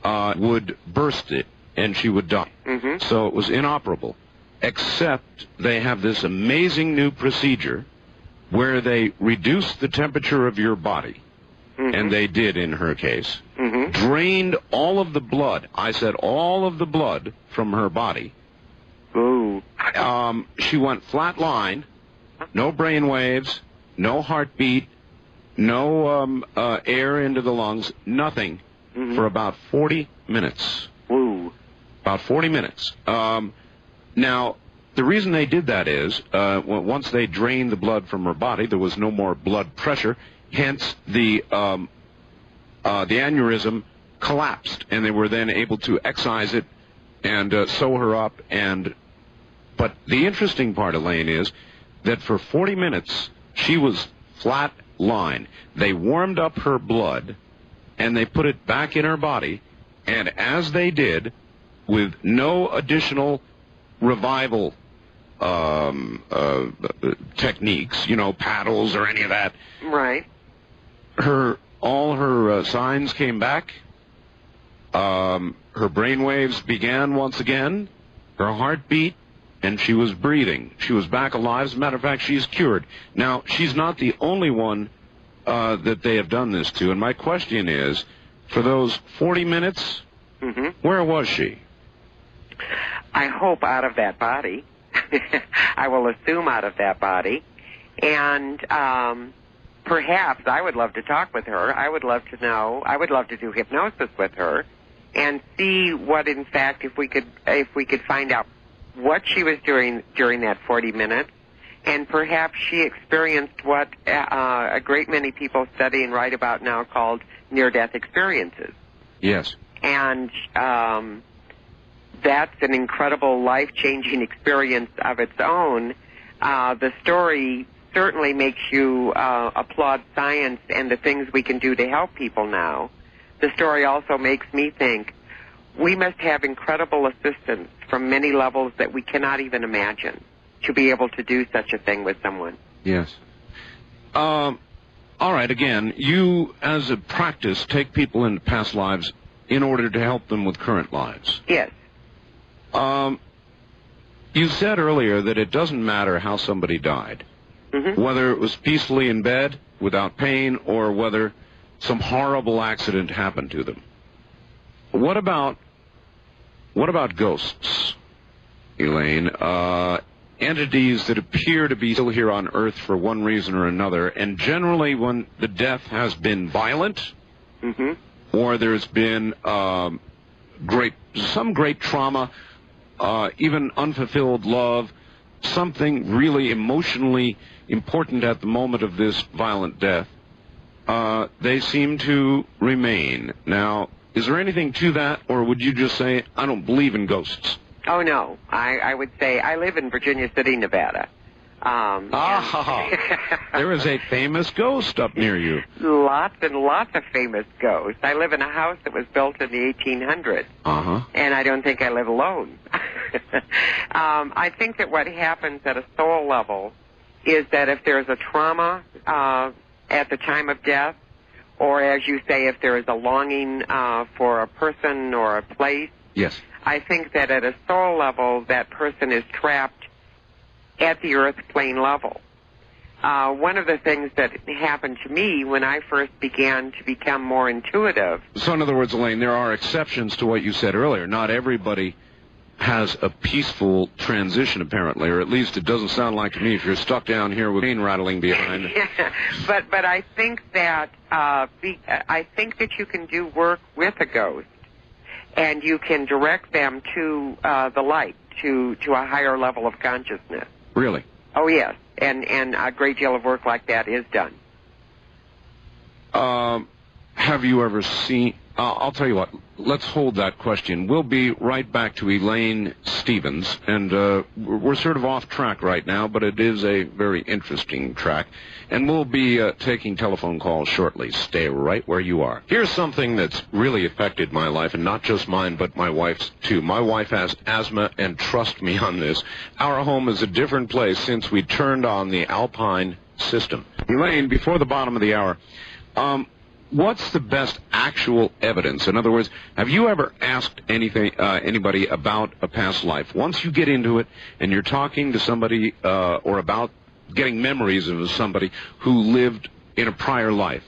would burst it, and she would die. Mm-hmm. So it was inoperable. Except they have this amazing new procedure where they reduce the temperature of your body, and they did in her case, drained all of the blood, I said all of the blood from her body. Ooh. She went flat line, no brain waves, no heartbeat, no air into the lungs, nothing, for about 40 minutes. Ooh. About 40 minutes. Now, the reason they did that is, once they drained the blood from her body, there was no more blood pressure. Hence, the aneurysm collapsed, and they were then able to excise it and sew her up. But the interesting part, Elaine, is that for 40 minutes she was flat line. They warmed up her blood, and they put it back in her body. And as they did, with no additional revival techniques, paddles or any of that. Right. All her signs came back. Her brain waves began once again. Her heart beat, and she was breathing. She was back alive. As a matter of fact, she's cured. Now, she's not the only one that they have done this to. And my question is, for those 40 minutes, where was she? I hope out of that body. I will assume out of that body. And perhaps I would love to talk with her. I would love to know. I would love to do hypnosis with her and see what, in fact, if we could find out what she was doing during that 40 minutes. And perhaps she experienced what a great many people study and write about now called near-death experiences. Yes. And that's an incredible life-changing experience of its own. The story certainly makes you applaud science and the things we can do to help people now. The story also makes me think we must have incredible assistance from many levels that we cannot even imagine to be able to do such a thing with someone. Yes. All right, again, you, as a practice, take people into past lives in order to help them with current lives. Yes. You said earlier that it doesn't matter how somebody died, whether it was peacefully in bed without pain or whether some horrible accident happened to them. What about ghosts, Elaine? Entities that appear to be still here on Earth for one reason or another, and generally when the death has been violent, or there's been some great trauma, even unfulfilled love, something really emotionally important at the moment of this violent death, they seem to remain. Now, is there anything to that, or would you just say, I don't believe in ghosts? Oh, no. I would say I live in Virginia City, Nevada. There is a famous ghost up near you. Lots and lots of famous ghosts. I live in a house that was built in the 1800s. And I don't think I live alone. I think that what happens at a soul level is that if there's a trauma at the time of death, or as you say, if there is a longing for a person or a place, yes, I think that at a soul level, that person is trapped at the earth plane level. One of the things that happened to me when I first began to become more intuitive. So in other words, Elaine, there are exceptions to what you said earlier. Not everybody has a peaceful transition, apparently, or at least it doesn't sound like to me if you're stuck down here with pain rattling behind. But I think that you can do work with a ghost, and you can direct them to the light, to a higher level of consciousness. Really? Oh, yes, and a great deal of work like that is done. Have you ever seen... I'll tell you what, let's hold that question. We'll be right back to Elaine Stevens, and we're sort of off track right now, but it is a very interesting track, and we'll be taking telephone calls shortly. Stay right where you are. Here's something that's really affected my life, and not just mine, but my wife's too. My wife has asthma, and trust me on this, our home is a different place since we turned on the Alpine system. Elaine, before the bottom of the hour, what's the best actual evidence? In other words, have you ever asked anybody about a past life? Once you get into it and you're talking to somebody or about getting memories of somebody who lived in a prior life,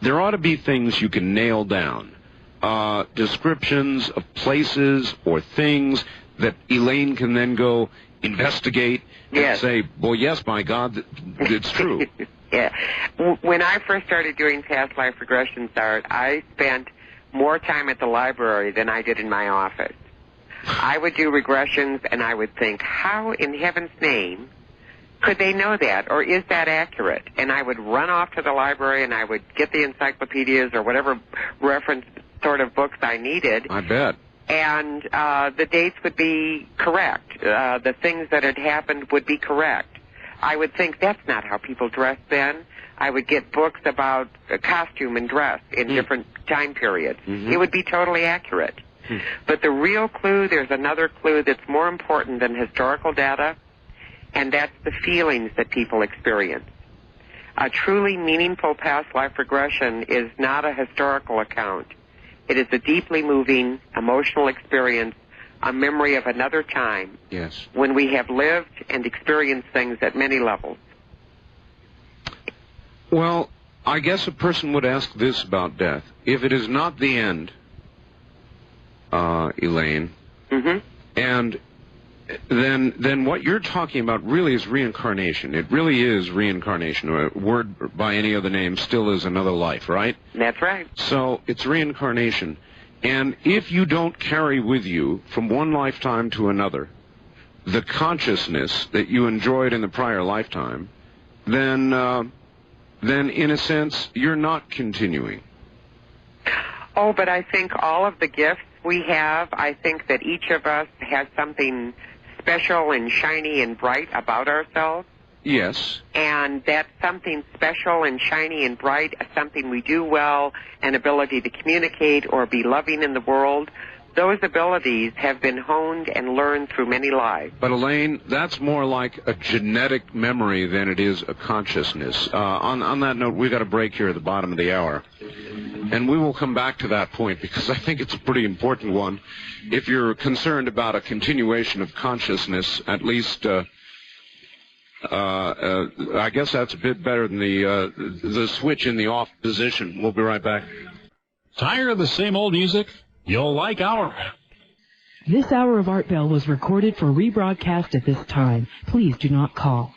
there ought to be things you can nail down. Descriptions of places or things that Elaine can then go investigate and say, well, yes, my God, it's true. Yeah. When I first started doing past life regression, I spent more time at the library than I did in my office. I would do regressions, and I would think, how in heaven's name could they know that, or is that accurate? And I would run off to the library, and I would get the encyclopedias or whatever reference sort of books I needed. I bet. And the dates would be correct. The things that had happened would be correct. I would think that's not how people dressed then. I would get books about costume and dress in different time periods. It would be totally accurate. But the real clue, there's another clue that's more important than historical data, and that's the feelings that people experience. A truly meaningful past life regression is not a historical account. It is a deeply moving, emotional experience, a memory of another time when we have lived and experienced things at many levels. Well, I guess a person would ask this about death. If it is not the end, Elaine, and then what you're talking about really is reincarnation. It really is reincarnation. A word by any other name still is another life, right? That's right. So it's reincarnation. And if you don't carry with you from one lifetime to another the consciousness that you enjoyed in the prior lifetime, then in a sense, you're not continuing. Oh, but I think all of the gifts we have, I think that each of us has something special and shiny and bright about ourselves. Yes. And that something special and shiny and bright, something we do well, an ability to communicate or be loving in the world, those abilities have been honed and learned through many lives. But Elaine, that's more like a genetic memory than it is a consciousness. On that note, we've got a break here at the bottom of the hour. And we will come back to that point because I think it's a pretty important one. If you're concerned about a continuation of consciousness, at least... I guess that's a bit better than the switch in the off position. We'll be right back. Tired of the same old music? You'll like our... This hour of Art Bell was recorded for rebroadcast at this time. Please do not call.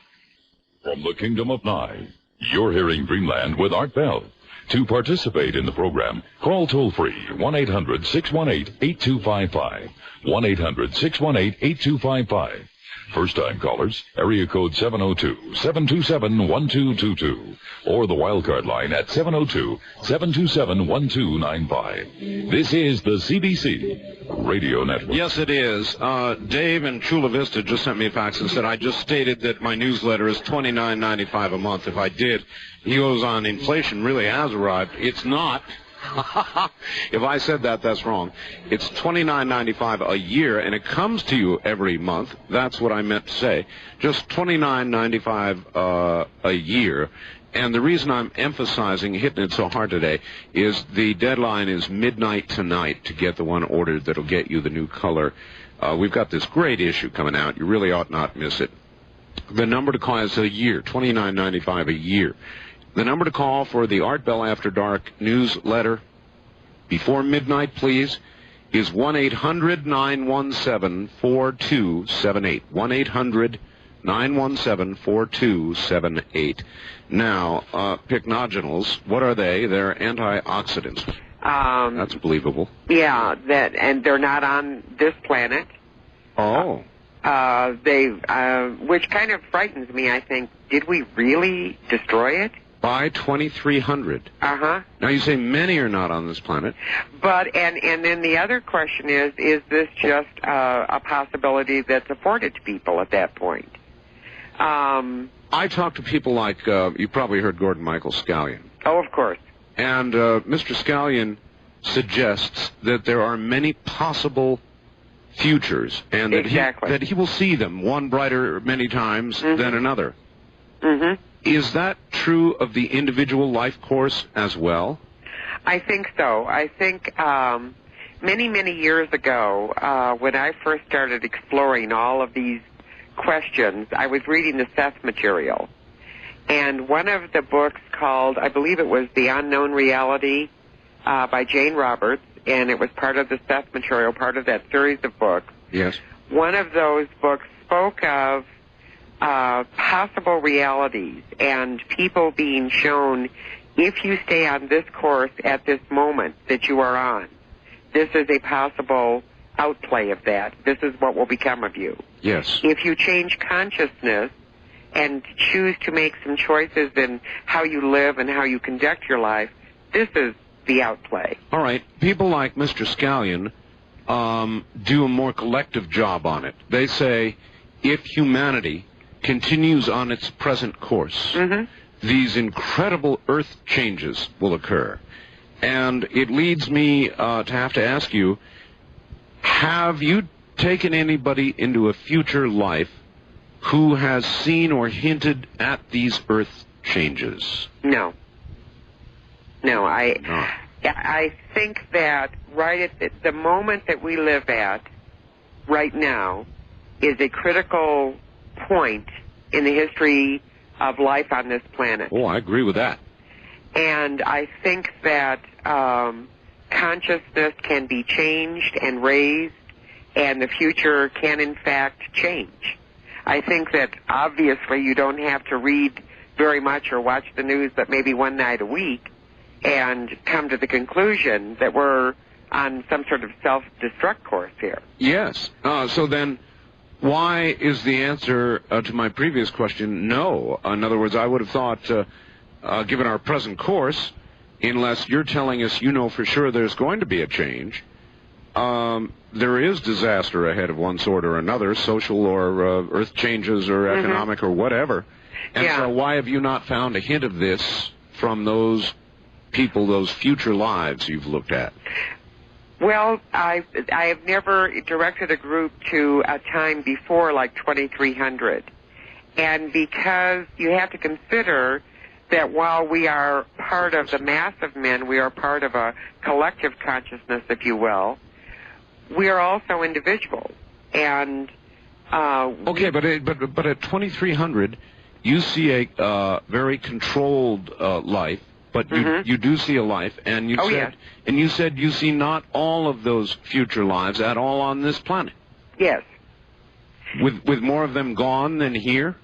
From the Kingdom of Nye, you're hearing Dreamland with Art Bell. To participate in the program, call toll-free 1-800-618-8255. 1-800-618-8255. First-time callers, area code 702-727-1222, or the wildcard line at 702-727-1295. This is the CBC Radio Network. Yes, it is. Dave in Chula Vista just sent me a fax and said, I just stated that my newsletter is $29.95 a month. If I did, he goes on, inflation really has arrived. It's not. If I said that, that's wrong. It's $29.95 a year, and it comes to you every month. That's what I meant to say. Just $29.95 a year. And the reason I'm emphasizing, hitting it so hard today, is the deadline is midnight tonight to get the one ordered that'll get you the new color. We've got this great issue coming out. You really ought not miss it. The number to call is a year, $29.95 a year. The number to call for the Art Bell After Dark newsletter before midnight, please, is 1-800-917-4278. 1-800-917-4278. Now, pycnogenals, what are they? They're antioxidants. That's believable. Yeah, and they're not on this planet. Oh. Which kind of frightens me, I think. Did we really destroy it? By 2300. Uh-huh. Now, you say many are not on this planet. But, and then the other question is this just a possibility that's afforded to people at that point? I talk to people like, you probably heard Gordon Michael Scallion. Oh, of course. And Mr. Scallion suggests that there are many possible futures, and that, that he will see them, one brighter many times than another. Mm-hmm. Is that true of the individual life course as well? I think so. I think many, many years ago, when I first started exploring all of these questions, I was reading the Seth material. And one of the books called, I believe it was The Unknown Reality by Jane Roberts, and it was part of the Seth material, part of that series of books. Yes. One of those books spoke of possible realities and people being shown, if you stay on this course at this moment that you are on, this is a possible outplay of that. This is what will become of you. Yes. If you change consciousness and choose to make some choices in how you live and how you conduct your life, this is the outplay. All right. People like Mr. Scallion do a more collective job on it. They say if humanity continues on its present course, these incredible earth changes will occur. And it leads me to have to ask you, have you taken anybody into a future life who has seen or hinted at these earth changes? No. No, I think that right at the moment that we live at right now is a critical point in the history of life on this planet. Oh, I agree with that. And I think that consciousness can be changed and raised, and the future can, in fact, change. I think that obviously you don't have to read very much or watch the news but maybe one night a week and come to the conclusion that we're on some sort of self-destruct course here. Yes. So then why is the answer to my previous question no? In other words, I would have thought, given our present course, unless you're telling us you know for sure there's going to be a change, there is disaster ahead of one sort or another, social or earth changes or economic or whatever. And so why have you not found a hint of this from those people, those future lives you've looked at? Well, I have never directed a group to a time before like 2300. And because you have to consider that while we are part of the mass of men, we are part of a collective consciousness, if you will, we are also individuals. And okay, but at 2300, you see a very controlled life. But you do see a life, and you said you see not all of those future lives at all on this planet. Yes. With more of them gone than here?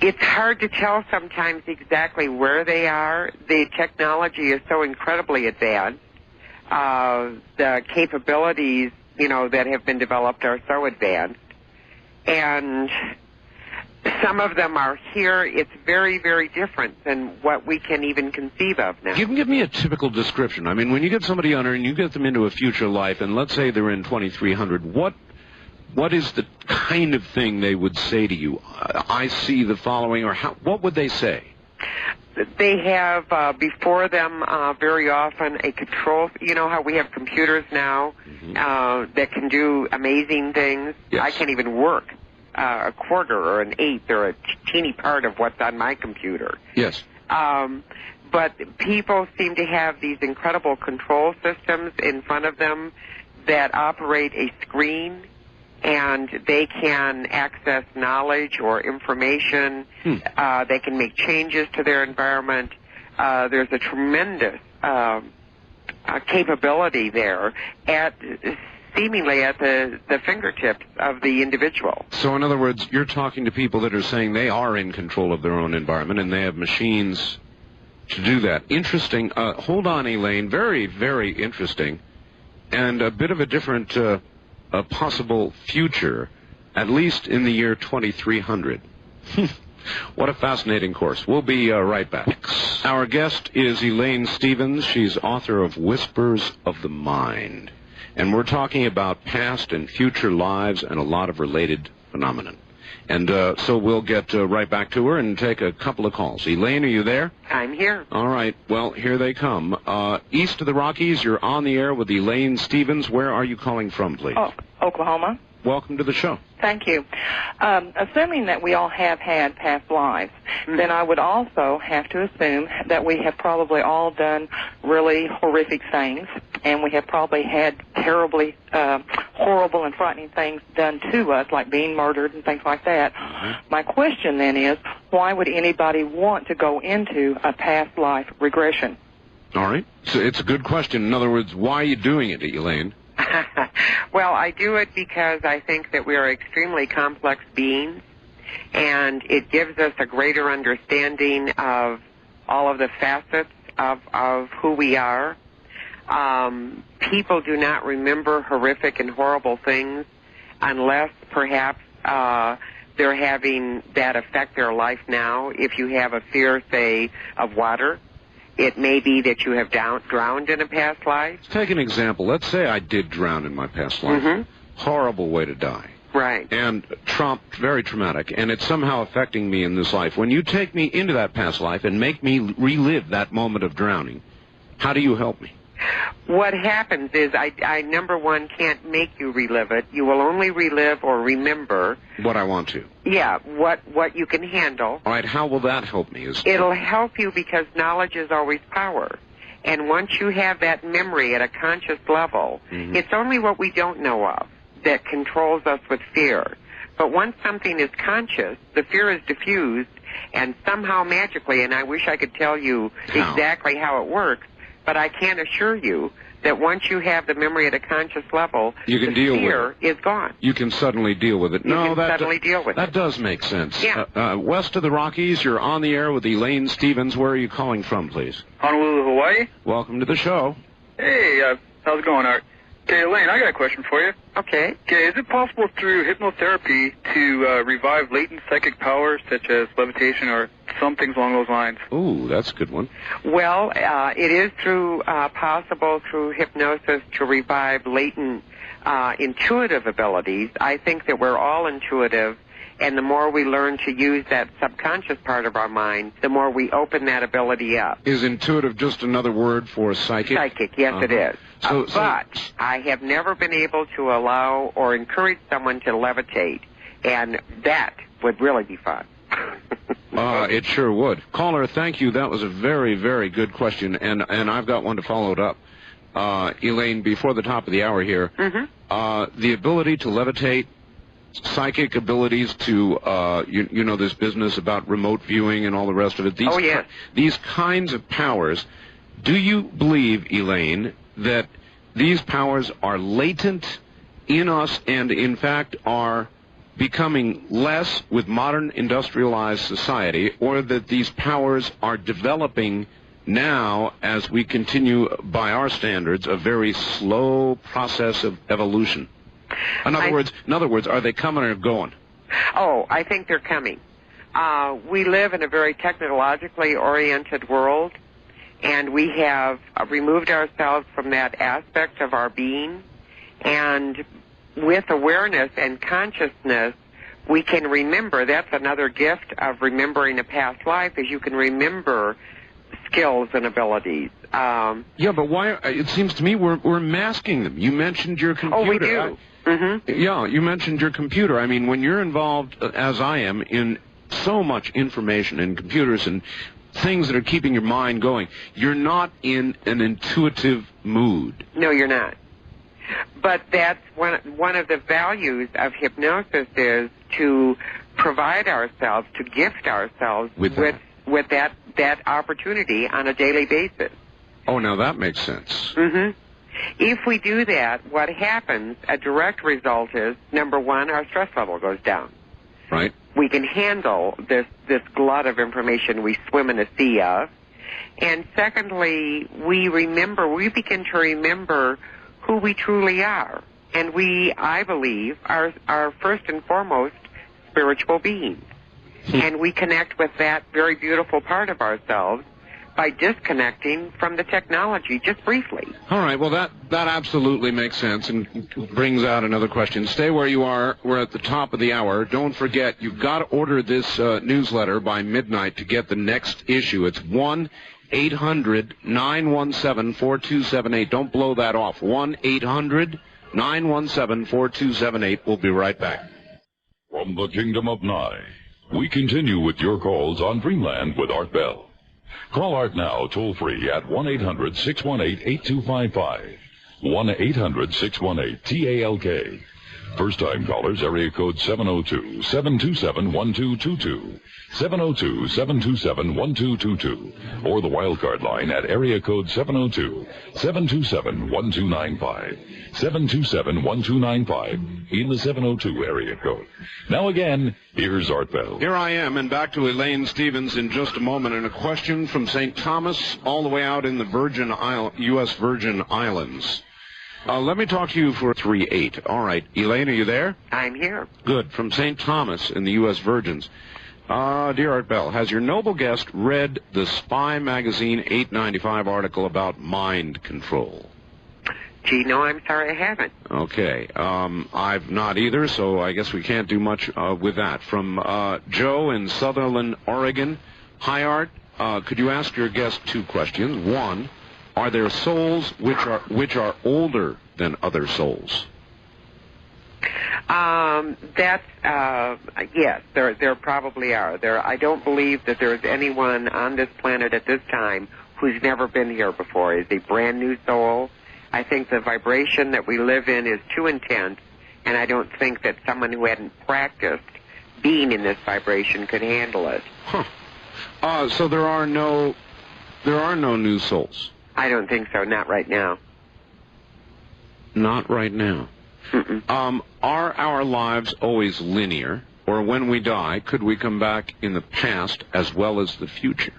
It's hard to tell sometimes exactly where they are. The technology is so incredibly advanced. The capabilities, that have been developed are so advanced. And some of them are here. It's very, very different than what we can even conceive of now. Give me a typical description. I mean, when you get somebody under and you get them into a future life, and let's say they're in 2300, what is the kind of thing they would say to you? I see the following, or what would they say? They have before them very often a control. You know how we have computers now that can do amazing things? Yes. I can't even work a quarter or an eighth or a teeny part of what's on my computer. Yes. But people seem to have these incredible control systems in front of them that operate a screen and they can access knowledge or information. They can make changes to their environment. There's a tremendous capability there seemingly at the fingertips of the individual. So in other words, you're talking to people that are saying they are in control of their own environment and they have machines to do that. Interesting. Hold on, Elaine. Very, very interesting. And a bit of a different possible future, at least in the year 2300. What a fascinating course. We'll be right back. Our guest is Elaine Stevens. She's author of Whispers of the Mind. And we're talking about past and future lives and a lot of related phenomena. And so we'll get right back to her and take a couple of calls. Elaine, are you there? I'm here. All right. Well, here they come. East of the Rockies, you're on the air with Elaine Stevens. Where are you calling from, please? Oh, Oklahoma. Welcome to the show. Thank you. Assuming that we all have had past lives, then I would also have to assume that we have probably all done really horrific things, and we have probably had terribly horrible and frightening things done to us, like being murdered and things like that. My question then is, why would anybody want to go into a past life regression? All right. So it's a good question. In other words, why are you doing it, Elaine? Well, I do it because I think that we are extremely complex beings, and it gives us a greater understanding of all of the facets of who we are. People do not remember horrific and horrible things unless perhaps they're having that affect their life now. If you have a fear, say, of water, it may be that you have drowned in a past life. Let's take an example. Let's say I did drown in my past life. Horrible way to die. Right. And very traumatic, and it's somehow affecting me in this life. When you take me into that past life and make me relive that moment of drowning, how do you help me? What happens is I number one, can't make you relive it. You will only relive or remember what I want to. Yeah, what you can handle. All right, how will that help me? It'll help you because knowledge is always power. And once you have that memory at a conscious level, it's only what we don't know of that controls us with fear. But once something is conscious, the fear is diffused, and somehow magically, and I wish I could tell you exactly how it works, but I can assure you that once you have the memory at a conscious level, you can the fear is gone. You can suddenly deal with it. Deal with that does make sense. Yeah. West of the Rockies, you're on the air with Elaine Stevens. Where are you calling from, please? Honolulu, Hawaii. Welcome to the show. Hey, how's it going, Art? Okay, Elaine, I got a question for you. Okay. Okay, is it possible through hypnotherapy to revive latent psychic powers such as levitation or some things along those lines? Ooh, that's a good one. Well, it is possible through hypnosis to revive latent intuitive abilities. I think that we're all intuitive, and the more we learn to use that subconscious part of our mind, the more we open that ability up. Is intuitive just another word for psychic? Psychic, yes, it is. But I have never been able to allow or encourage someone to levitate, and that would really be fun. It sure would. Caller, thank you. That was a very, very good question, and I've got one to follow it up. Elaine, before the top of the hour here, the ability to levitate, psychic abilities to, you know, this business about remote viewing and all the rest of it. These kinds of powers, do you believe, Elaine, that these powers are latent in us and, in fact, are becoming less with modern industrialized society, or that these powers are developing now as we continue, by our standards, a very slow process of evolution? In other words, are they coming or going? Oh, I think they're coming. We live in a very technologically oriented world, and we have removed ourselves from that aspect of our being. And with awareness and consciousness, we can remember. That's another gift of remembering a past life, is you can remember skills and abilities. Yeah, but why? It seems to me we're masking them. You mentioned your computer. Oh, we do. Yeah, you mentioned your computer. I mean, when you're involved, as I am, in so much information in computers and things that are keeping your mind going, you're not in an intuitive mood. No, you're not. But that's one of the values of hypnosis is to provide ourselves, to gift ourselves with that opportunity on a daily basis. Oh, now that makes sense. Mm-hmm. If we do that, what happens, a direct result is, number one, our stress level goes down. Right. We can handle this glut of information we swim in a sea of. And secondly, we begin to remember who we truly are. And we, I believe, are first and foremost spiritual beings. And we connect with that very beautiful part of ourselves by disconnecting from the technology just briefly. All right, well, that absolutely makes sense and brings out another question. Stay where you are. We're at the top of the hour. Don't forget, you've got to order this newsletter by midnight to get the next issue. It's 1-800-917-4278. Don't blow that off. 1-800-917-4278. We'll be right back. From the Kingdom of Nye, we continue with your calls on Dreamland with Art Bell. Call Art now, toll-free at 1-800-618-8255. 1-800-618-TALK. First-time callers, area code 702-727-1222. 702-727-1222. Or the wildcard line at area code 702-727-1295. 727-1295 in the 702 area code. Now again, here's Art Bell. Here I am, and back to Elaine Stevens in just a moment, and a question from St. Thomas all the way out in the U.S. Virgin Islands. Let me talk to you for 3-8. All right. Elaine, are you there? I'm here. Good. From St. Thomas in the U.S. Virgins. Dear Art Bell, has your noble guest read the Spy Magazine 895 article about mind control? Gee, no, I'm sorry I haven't. Okay. I've not either, so I guess we can't do much with that. From Joe in Sutherland, Oregon. Hi, Art. Could you ask your guest 2 questions? 1, are there souls which are older than other souls? Yes, there probably are. I don't believe that there's anyone on this planet at this time who's never been here before. Is a brand new soul. I think the vibration that we live in is too intense, and I don't think that someone who hadn't practiced being in this vibration could handle it. Huh. So there are no new souls. I don't think so. Not right now. Not right now. Mm-mm. Are our lives always linear, or when we die, could we come back in the past as well as the future?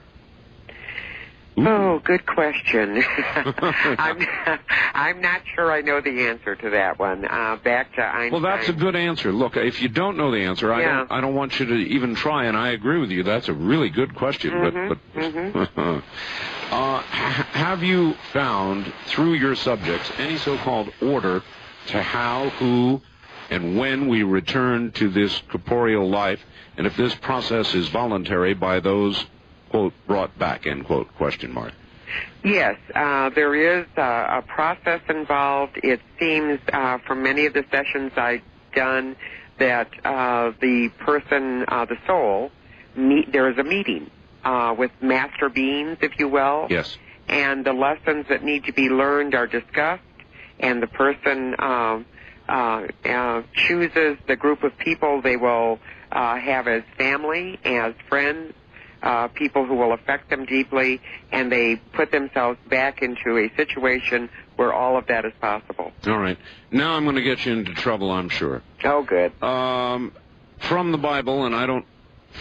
Ooh. Oh, good question. I'm not sure I know the answer to that one. Back to Einstein. Well, that's a good answer. Look, if you don't know the answer, I don't want you to even try, and I agree with you. That's a really good question. Have you found, through your subjects, any so-called order to how, who, and when we return to this corporeal life, and if this process is voluntary by those, quote, brought back, end quote, question mark? Yes, there is a process involved. It seems from many of the sessions I've done that the person, the soul, there is a meeting with master beings, if you will. Yes. And the lessons that need to be learned are discussed, and the person chooses the group of people they will have as family, as friends, people who will affect them deeply, and they put themselves back into a situation where all of that is possible. All right. Now I'm going to get you into trouble, I'm sure. Oh, good. From the Bible, and I don't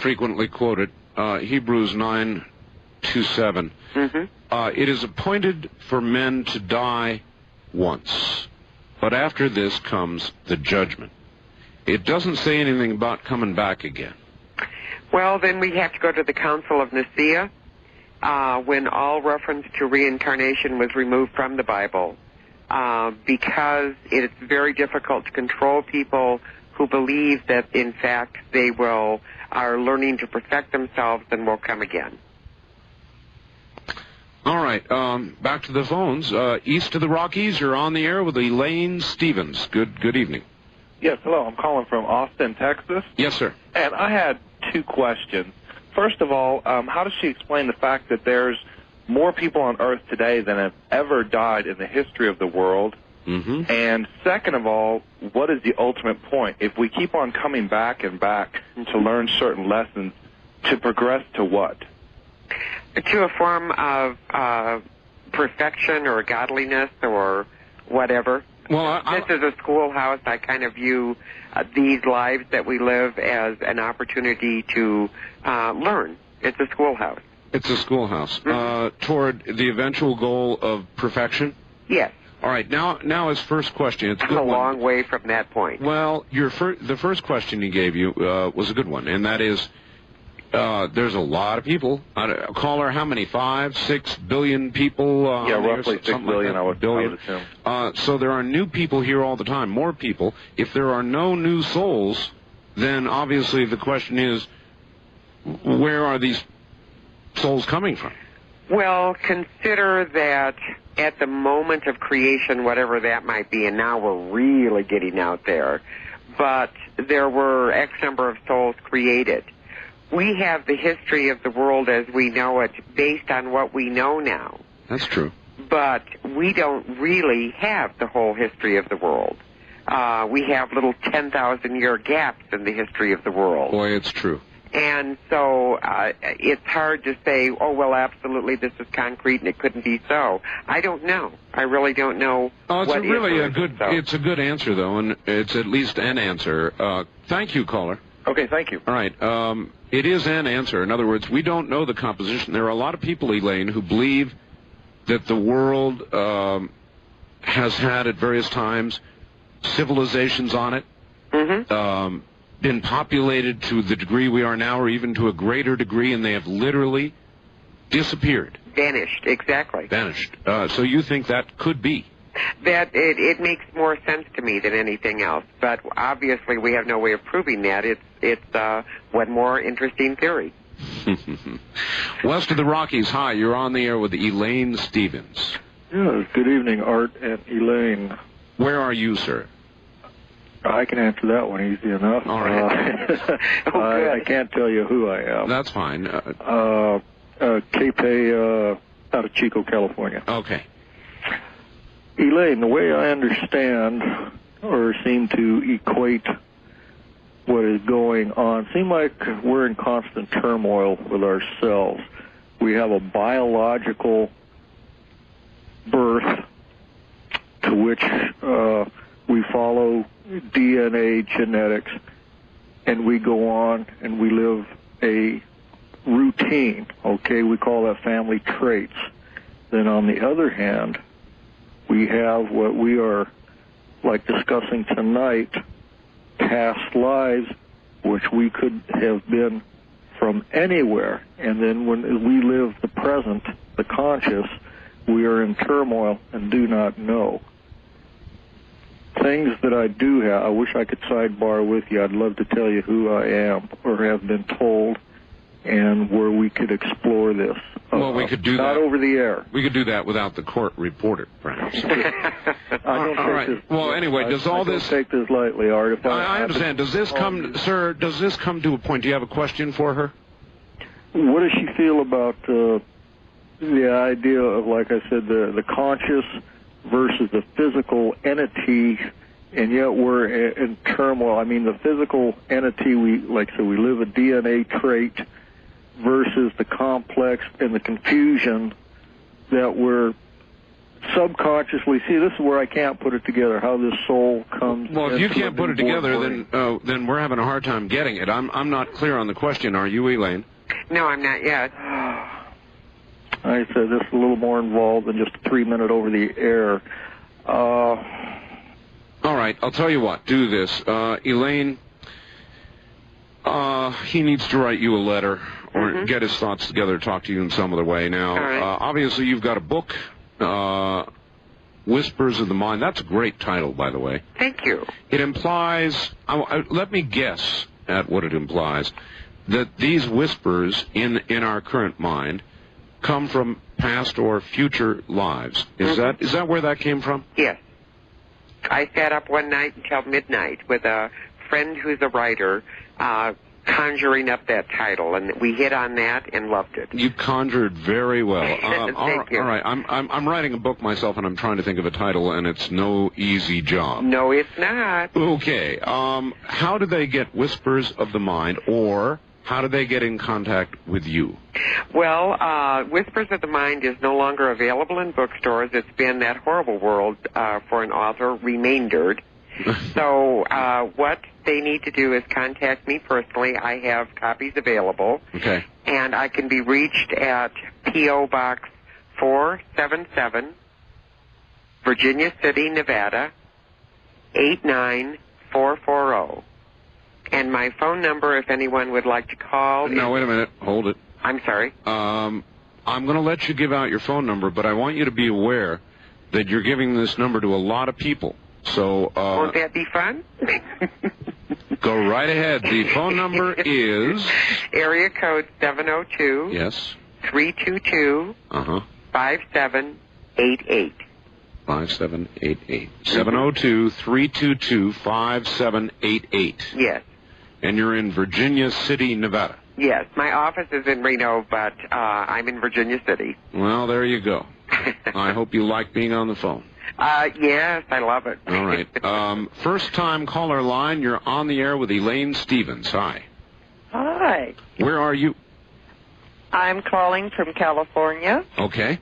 frequently quote it, Hebrews 9:27. Mm-hmm. It is appointed for men to die once, but after this comes the judgment. It doesn't say anything about coming back again. Well, then we have to go to the Council of Nicaea, when all reference to reincarnation was removed from the Bible, because it's very difficult to control people who believe that, in fact, they are learning to perfect themselves and will come again. All right, back to the phones. East of the Rockies, you're on the air with Elaine Stevens. Good evening. Yes, hello. I'm calling from Austin, Texas. Yes, sir. And I had 2 questions. First of all, how does she explain the fact that there's more people on Earth today than have ever died in the history of the world? Mm-hmm. And second of all, what is the ultimate point? If we keep on coming back and back to learn certain lessons, to progress to what? To a form of perfection or godliness or whatever. Well, this is a schoolhouse. I kind of view these lives that we live as an opportunity to learn. It's a schoolhouse. It's a schoolhouse. Toward the eventual goal of perfection? Yes. All right. Now his first question. It's a good I'm a one. long way from that point. Well, the first question he gave you was a good one, and that is, there's a lot of people. Caller, how many? 5, 6 billion people? Roughly 6 billion, I would assume. So there are new people here all the time, more people. If there are no new souls, then obviously the question is, where are these souls coming from? Well, consider that at the moment of creation, whatever that might be, and now we're really getting out there, but there were X number of souls created. We have the history of the world as we know it based on what we know now. That's true. But we don't really have the whole history of the world. We have little 10,000-year gaps in the history of the world. Boy, it's true. And so it's hard to say, oh, well, absolutely, this is concrete and it couldn't be so. I don't know. I really don't know. Oh, it's what really is so. It's a good answer, though, and it's at least an answer. Thank you, caller. Okay, thank you. All right. It is an answer. In other words, we don't know the composition. There are a lot of people, Elaine, who believe that the world has had at various times civilizations on it. Mm-hmm. Been populated to the degree we are now, or even to a greater degree, and they have literally disappeared. Vanished, exactly. Vanished. So you think that could be? That it makes more sense to me than anything else, but obviously we have no way of proving that. It's one more interesting theory. West of the Rockies, hi, you're on the air with Elaine Stevens. Yes, good evening, Art and Elaine. Where are you, sir? I can answer that one easy enough. All right. I can't tell you who I am. That's fine. Cape out of Chico, California. Okay. Elaine, the way I understand or seem to equate what is going on, seem like we're in constant turmoil with ourselves. We have a biological birth to which we follow DNA genetics, and we go on and we live a routine, okay? We call that family traits. Then on the other hand, we have what we are like discussing tonight, past lives, which we could have been from anywhere. And then when we live the present, the conscious, we are in turmoil and do not know. Things that I do have, I wish I could sidebar with you. I'd love to tell you who I am or have been told, and where we could explore this. Well, we could do that. Not over the air. We could do that without the court reporter, perhaps. All right. Well, anyway, does all this... I don't take this lightly, Art. I understand. Does this come, sir, does this come to a point? Do you have a question for her? What does she feel about the idea of, like I said, the conscious versus the physical entity, and yet we're in turmoil? I mean, the physical entity, we live a DNA trait versus the complex and the confusion that we're subconsciously, see, this is where I can't put it together, how this soul comes. Well, if you can't put it together, then we're having a hard time getting it. I'm not clear on the question. Are you, Elaine? No, I'm not yet. I said this is a little more involved than just a 3-minute over the air. All right, I'll tell you what. Do this. Elaine, he needs to write you a letter or get his thoughts together, talk to you in some other way. Now, obviously, you've got a book, Whispers of the Mind. That's a great title, by the way. Thank you. It implies, let me guess at what it implies, that these whispers in our current mind come from past or future lives. Is that where that came from? Yes. I sat up one night until midnight with a friend who's a writer, conjuring up that title, and we hit on that and loved it. You conjured very well. Thank you. All right, I'm writing a book myself, and I'm trying to think of a title, and it's no easy job. No, it's not. Okay. How do they get Whispers of the Mind, or how do they get in contact with you? Well, Whispers of the Mind is no longer available in bookstores. It's been that horrible world for an author remaindered. So what they need to do is contact me personally. I have copies available. Okay. And I can be reached at P.O. Box 477, Virginia City, Nevada, 89440. And my phone number, if anyone would like to call... No, wait a minute. Hold it. I'm sorry? I'm going to let you give out your phone number, but I want you to be aware that you're giving this number to a lot of people. So, won't that be fun? Go right ahead. The phone number is... Area code 702... Yes. 322... 5788. 5788. 702-322-5788. Yes. And you're in Virginia City, Nevada. Yes. My office is in Reno, but I'm in Virginia City. Well, there you go. I hope you like being on the phone. Yes, I love it. All right. First-time caller line, you're on the air with Elaine Stevens. Hi. Hi. Where are you? I'm calling from California. Okay.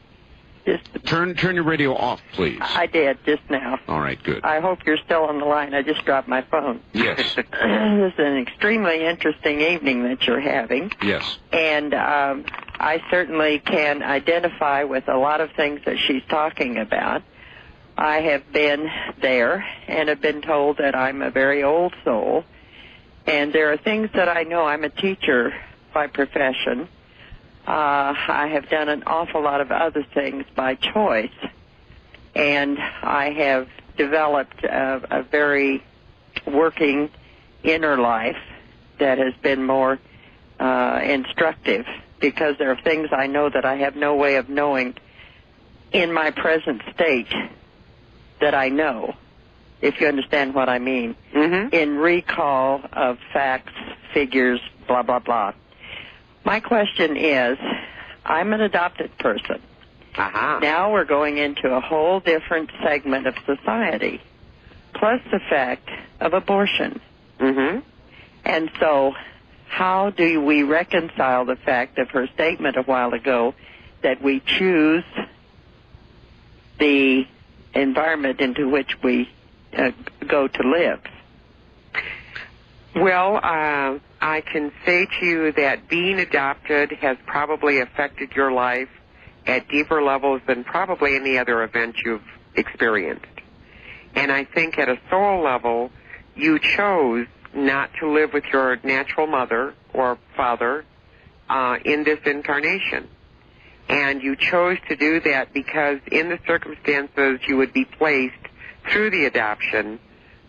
Turn your radio off, please. I did just now. All right, good. I hope you're still on the line. I just dropped my phone. Yes. This is an extremely interesting evening that you're having. Yes. And I certainly can identify with a lot of things that she's talking about. I have been there and have been told that I'm a very old soul. And there are things that I know. I'm a teacher by profession. I have done an awful lot of other things by choice. And I have developed a very working inner life that has been more instructive, because there are things I know that I have no way of knowing in my present state that I know, if you understand what I mean, in recall of facts, figures, blah, blah, blah. My question is, I'm an adopted person. Now we're going into a whole different segment of society, plus the fact of abortion. And so how do we reconcile the fact of her statement a while ago that we choose the environment into which we go to live? Well, I can say to you that being adopted has probably affected your life at deeper levels than probably any other event you've experienced. And I think at a soul level, you chose not to live with your natural mother or father in this incarnation. And you chose to do that because in the circumstances you would be placed through the adoption,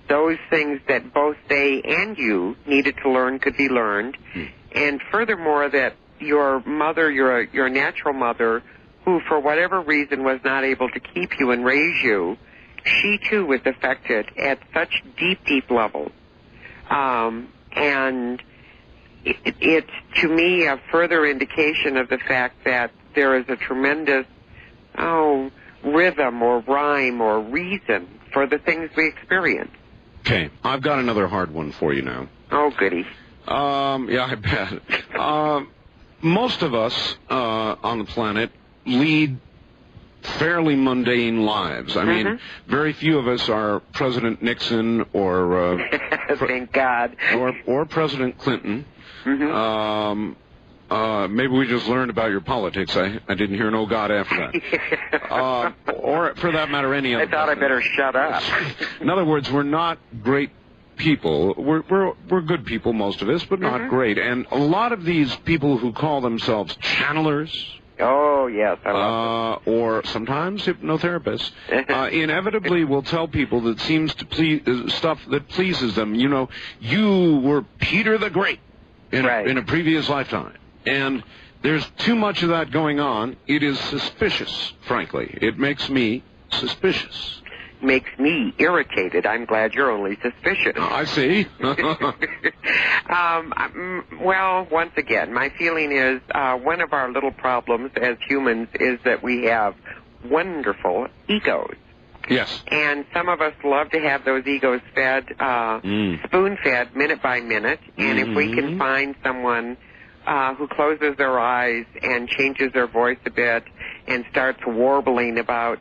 those things that both they and you needed to learn could be learned. And furthermore, that your mother, your natural mother, who for whatever reason was not able to keep you and raise you, she too was affected at such deep, deep levels. And it's, to me, a further indication of the fact that there is a tremendous, rhythm or rhyme or reason for the things we experience. Okay, I've got another hard one for you now. Oh, goody. Yeah, I bet. Most of us on the planet lead fairly mundane lives. I mean, very few of us are President Nixon or thank God, or President Clinton. Maybe we just learned about your politics. I didn't hear no God after that. Or, for that matter, any other. I thought I better shut up. In other words, we're not great people. We're good people, most of us, but not great. And a lot of these people who call themselves channelers. Oh, yes, I love them. Or sometimes hypnotherapists, inevitably will tell people that seems to please stuff that pleases them. You know, you were Peter the Great in a previous lifetime. And there's too much of that going on. It is suspicious, frankly. It makes me suspicious. makes me irritated. I'm glad you're only suspicious. I see. Well, once again, my feeling is one of our little problems as humans is that we have wonderful egos. Yes. And some of us love to have those egos fed, spoon-fed, minute by minute. And if we can find someone who closes their eyes and changes their voice a bit and starts warbling about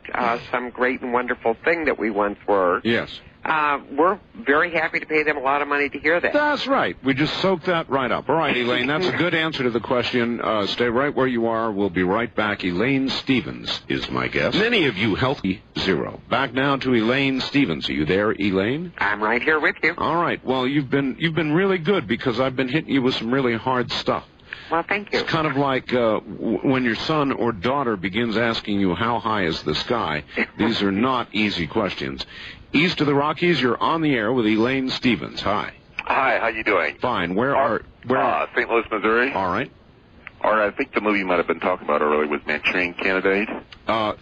some great and wonderful thing that we once were. Yes. We're very happy to pay them a lot of money to hear that. That's right. We just soaked that right up. All right, Elaine, that's a good answer to the question. Stay right where you are. We'll be right back. Elaine Stevens is my guest. Many of you healthy zero. Back now to Elaine Stevens. Are you there, Elaine? I'm right here with you. All right. Well, you've been really good because I've been hitting you with some really hard stuff. Well, thank you. It's kind of like when your son or daughter begins asking you, how high is the sky? These are not easy questions. East of the Rockies, you're on the air with Elaine Stevens. Hi. Hi, how you doing? Fine. Where? St. Louis, Missouri. All right. All right, I think the movie you might have been talking about earlier was Manchurian Candidate.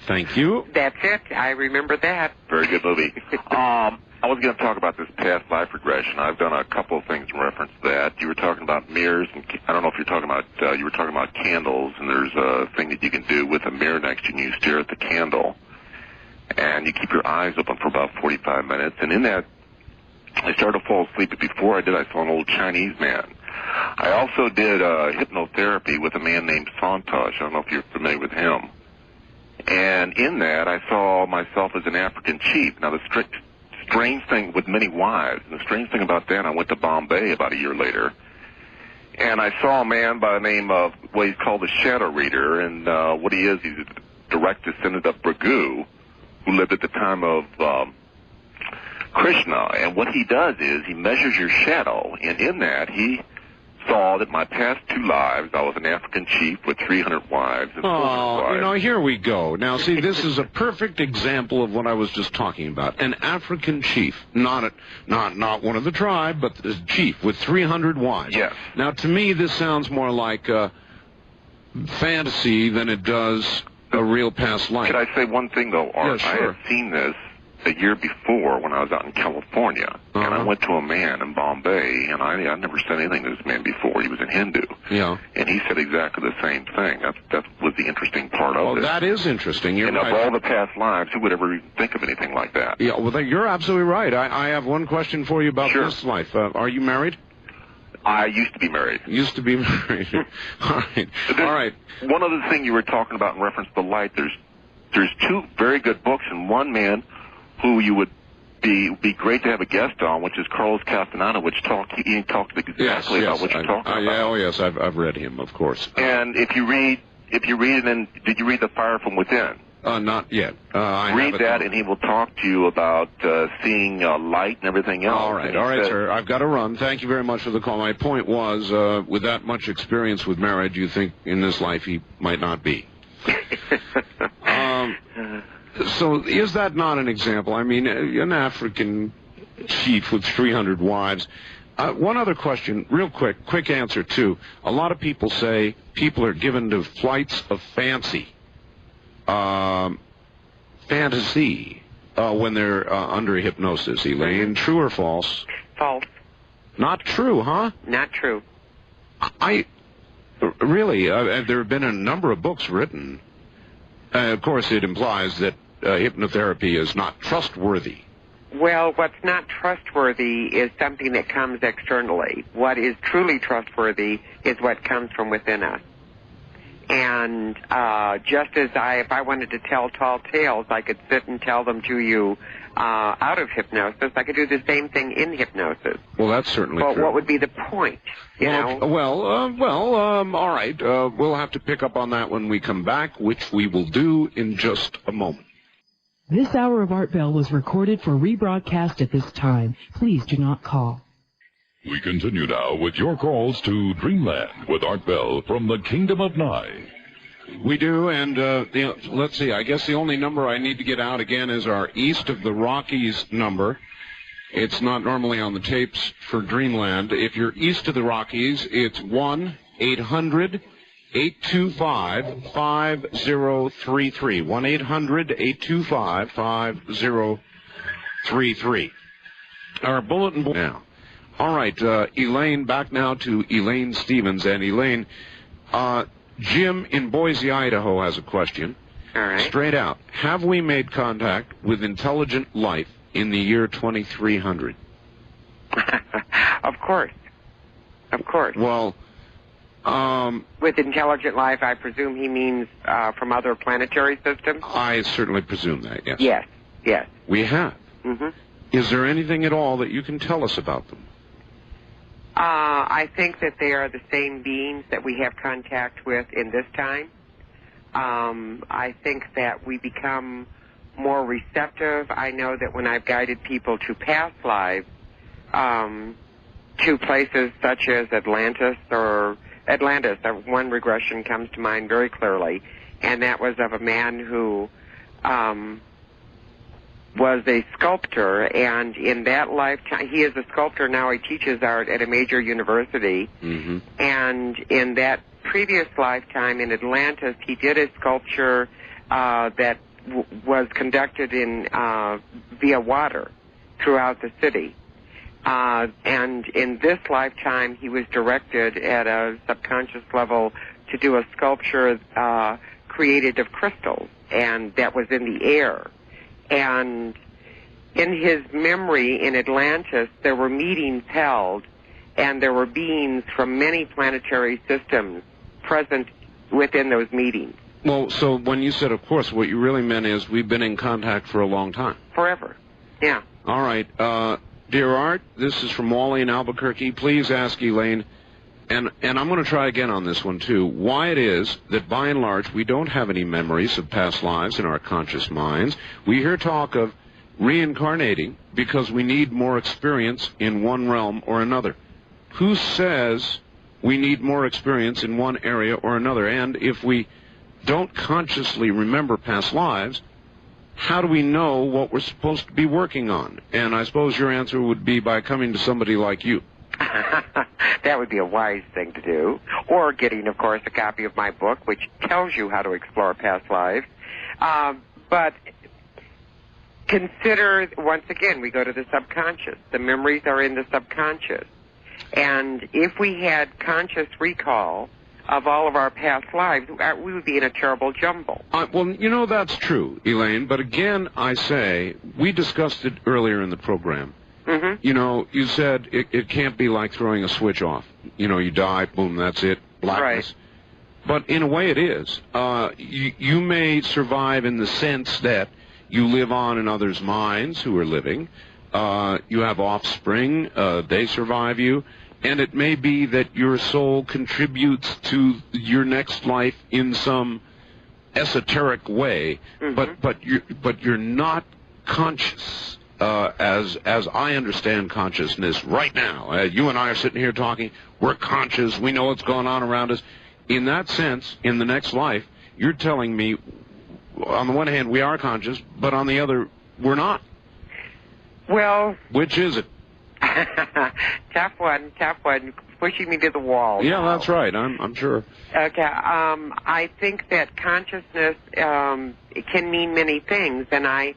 Thank you. That's it. I remember that. Very good movie. I was going to talk about this past life regression. I've done a couple of things in reference to that. You were talking about mirrors, and I don't know if you're talking about, you were talking about candles, and there's a thing that you can do with a mirror next to you, and you stare at the candle, and you keep your eyes open for about 45 minutes, and in that, I started to fall asleep, but before I did, I saw an old Chinese man. I also did hypnotherapy with a man named Santosh. I don't know if you're familiar with him. And in that, I saw myself as an African chief. Now, the strange thing with many wives, and the strange thing about that, I went to Bombay about a year later, and I saw a man by the name of what he's called the Shadow Reader, and what he is, he's a direct descendant of Bhrigu, who lived at the time of Krishna. And what he does is he measures your shadow, and in that he saw that my past 2 lives, I was an African chief with 300 wives and 400 wives. You know, here we go. Now, see, this is a perfect example of what I was just talking about. An African chief, not one of the tribe, but the chief with 300 wives. Yes. Now, to me, this sounds more like fantasy than it does a real past life. Could I say one thing, though, Art? Yeah, sure. I had seen this a year before when I was out in California, and I went to a man in Bombay, and I'd never said anything to this man before. He was a Hindu. Yeah. And he said exactly the same thing. That was the interesting part of it. Oh, that is interesting. You're and right. Of all the past lives, who would ever think of anything like that? Yeah, well, you're absolutely right. I have one question for you about this life. Are you married? I used to be married. Used to be married. All right. All right. One other thing you were talking about in reference to the light, there's 2 very good books, and one man who you would be great to have a guest on, which is Carlos Castaneda, which talks exactly about what you're talking about. Yeah, oh yes, I've read him, of course. And if you read it, then did you read The Fire from Within? Not yet. Read that, and he will talk to you about seeing light and everything else. All right, sir. I've got to run. Thank you very much for the call. My point was, with that much experience with marriage, you think in this life he might not be. So is that not an example? I mean, an African chief with 300 wives. One other question, real quick answer, too. A lot of people say people are given to flights of fantasy when they're under hypnosis. Elaine, true or false? False. Not true, huh? Not true. Really, there have been a number of books written. Of course, it implies that hypnotherapy is not trustworthy. Well, what's not trustworthy is something that comes externally. What is truly trustworthy is what comes from within us. And just as if I wanted to tell tall tales, I could sit and tell them to you out of hypnosis. I could do the same thing in hypnosis. Well, that's certainly true. But what would be the point? All right. We'll have to pick up on that when we come back, which we will do in just a moment. This hour of Art Bell was recorded for rebroadcast at this time. Please do not call. We continue now with your calls to Dreamland with Art Bell from the Kingdom of Nye. We do, and let's see, I guess the only number I need to get out again is our East of the Rockies number. It's not normally on the tapes for Dreamland. If you're east of the Rockies, it's 1-800-825-5033. 1-800-825-5033. 888-203-5333. Our bulletin board now. All right, Elaine, back now to Elaine Stevens. And Elaine, Jim in Boise, Idaho has a question. All right. Straight out, have we made contact with intelligent life in the year 2300? Of course. Of course. Well, with intelligent life, I presume he means from other planetary systems? I certainly presume that, yes. Yes, yes. We have. Mm-hmm. Is there anything at all that you can tell us about them? I think that they are the same beings that we have contact with in this time. I think that we become more receptive. I know that when I've guided people to past lives, to places such as Atlantis, one regression comes to mind very clearly, and that was of a man who was a sculptor, and in that lifetime, he is a sculptor now, he teaches art at a major university, and in that previous lifetime in Atlantis, he did a sculpture that was conducted in via water throughout the city. And in this lifetime, he was directed at a subconscious level to do a sculpture created of crystals, and that was in the air. And in his memory in Atlantis, there were meetings held, and there were beings from many planetary systems present within those meetings. Well, so when you said, of course, what you really meant is we've been in contact for a long time. Forever. Yeah. All right. Dear Art, this is from Wally in Albuquerque. Please ask Elaine, and I'm going to try again on this one, too, why it is that, by and large, we don't have any memories of past lives in our conscious minds. We hear talk of reincarnating because we need more experience in one realm or another. Who says we need more experience in one area or another? And if we don't consciously remember past lives, how do we know what we're supposed to be working on? And I suppose your answer would be by coming to somebody like you. That would be a wise thing to do. Or getting, of course, a copy of my book, which tells you how to explore past lives. But consider, once again, we go to the subconscious. The memories are in the subconscious. And if we had conscious recall of all of our past lives, we would be in a terrible jumble. Well, you know, that's true, Elaine, but again, I say, we discussed it earlier in the program. You know, you said it can't be like throwing a switch off. You know, you die, boom, that's it, blackness. Right. But in a way it is. You may survive in the sense that you live on in others' minds who are living. You have offspring, they survive you. And it may be that your soul contributes to your next life in some esoteric way, but you're not conscious as I understand consciousness right now. You and I are sitting here talking. We're conscious. We know what's going on around us. In that sense, in the next life, you're telling me, on the one hand, we are conscious, but on the other, we're not. Well, which is it? Tough one, pushing me to the wall. Yeah, now. That's right, I'm sure. Okay, I think that consciousness can mean many things, and I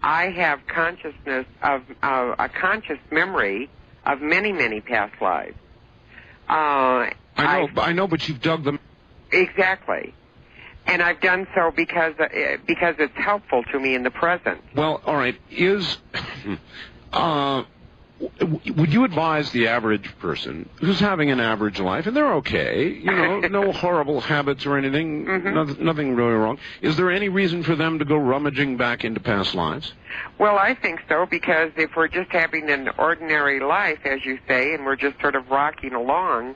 have consciousness of a conscious memory of many past lives. I know, but you've dug them. Exactly. And I've done so because it's helpful to me in the present. Well, all right, would you advise the average person who's having an average life, and they're okay, you know, no horrible habits or anything, nothing really wrong, is there any reason for them to go rummaging back into past lives? Well, I think so, because if we're just having an ordinary life, as you say, and we're just sort of rocking along,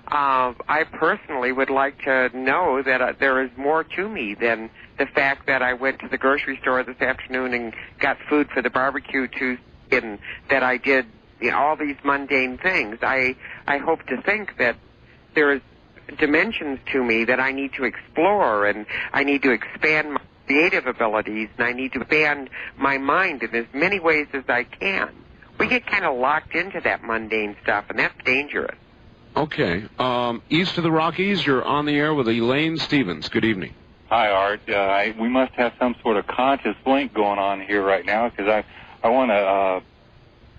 I personally would like to know that there is more to me than the fact that I went to the grocery store this afternoon and got food for the barbecue and that I did, you know, all these mundane things. I hope to think that there is dimensions to me that I need to explore, and I need to expand my creative abilities, and I need to expand my mind in as many ways as I can. We get kind of locked into that mundane stuff, and that's dangerous. Okay. East of the Rockies, you're on the air with Elaine Stevens. Good evening. Hi, Art. We must have some sort of conscious link going on here right now, because I want to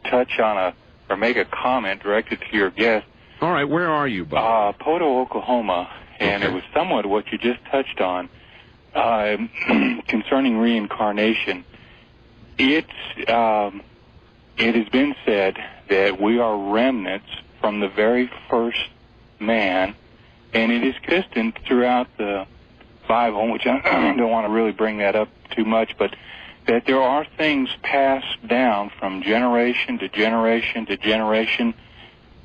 touch on or make a comment directed to your guest. All right, where are you, Bob? Poto, Oklahoma, and it was somewhat what you just touched on concerning reincarnation. It has been said that we are remnants from the very first man, and it is consistent throughout the Bible, which I don't want to really bring that up too much, but that there are things passed down from generation to generation to generation,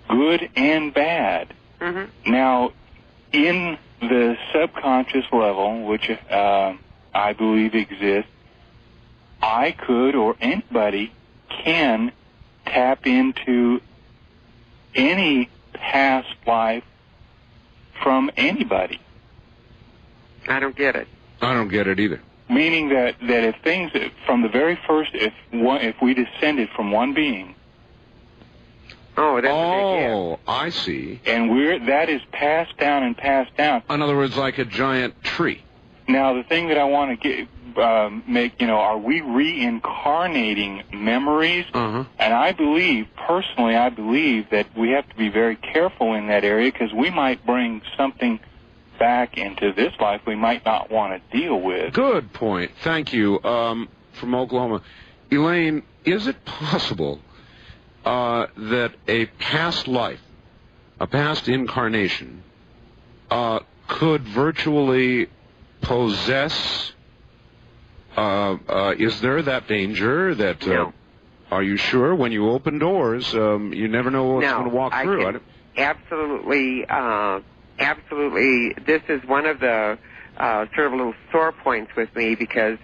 good and bad. Mm-hmm. Now, in the subconscious level, which I believe exists, I could, or anybody can, tap into any past life from anybody. I don't get it. I don't get it either. Meaning that if things from the very first, if we descended from one being. Oh, that's a big I see. And that is passed down and passed down. In other words, like a giant tree. Now, the thing that I want to are we reincarnating memories? Uh-huh. And personally, I believe that we have to be very careful in that area because we might bring something back into this life we might not want to deal with. Good point. Thank you. From Oklahoma. Elaine, is it possible that a past life, a past incarnation, could virtually possess? Is there that danger that? No. Are you sure? When you open doors, you never know what's going to walk through. Absolutely. Absolutely. This is one of the sort of little sore points with me because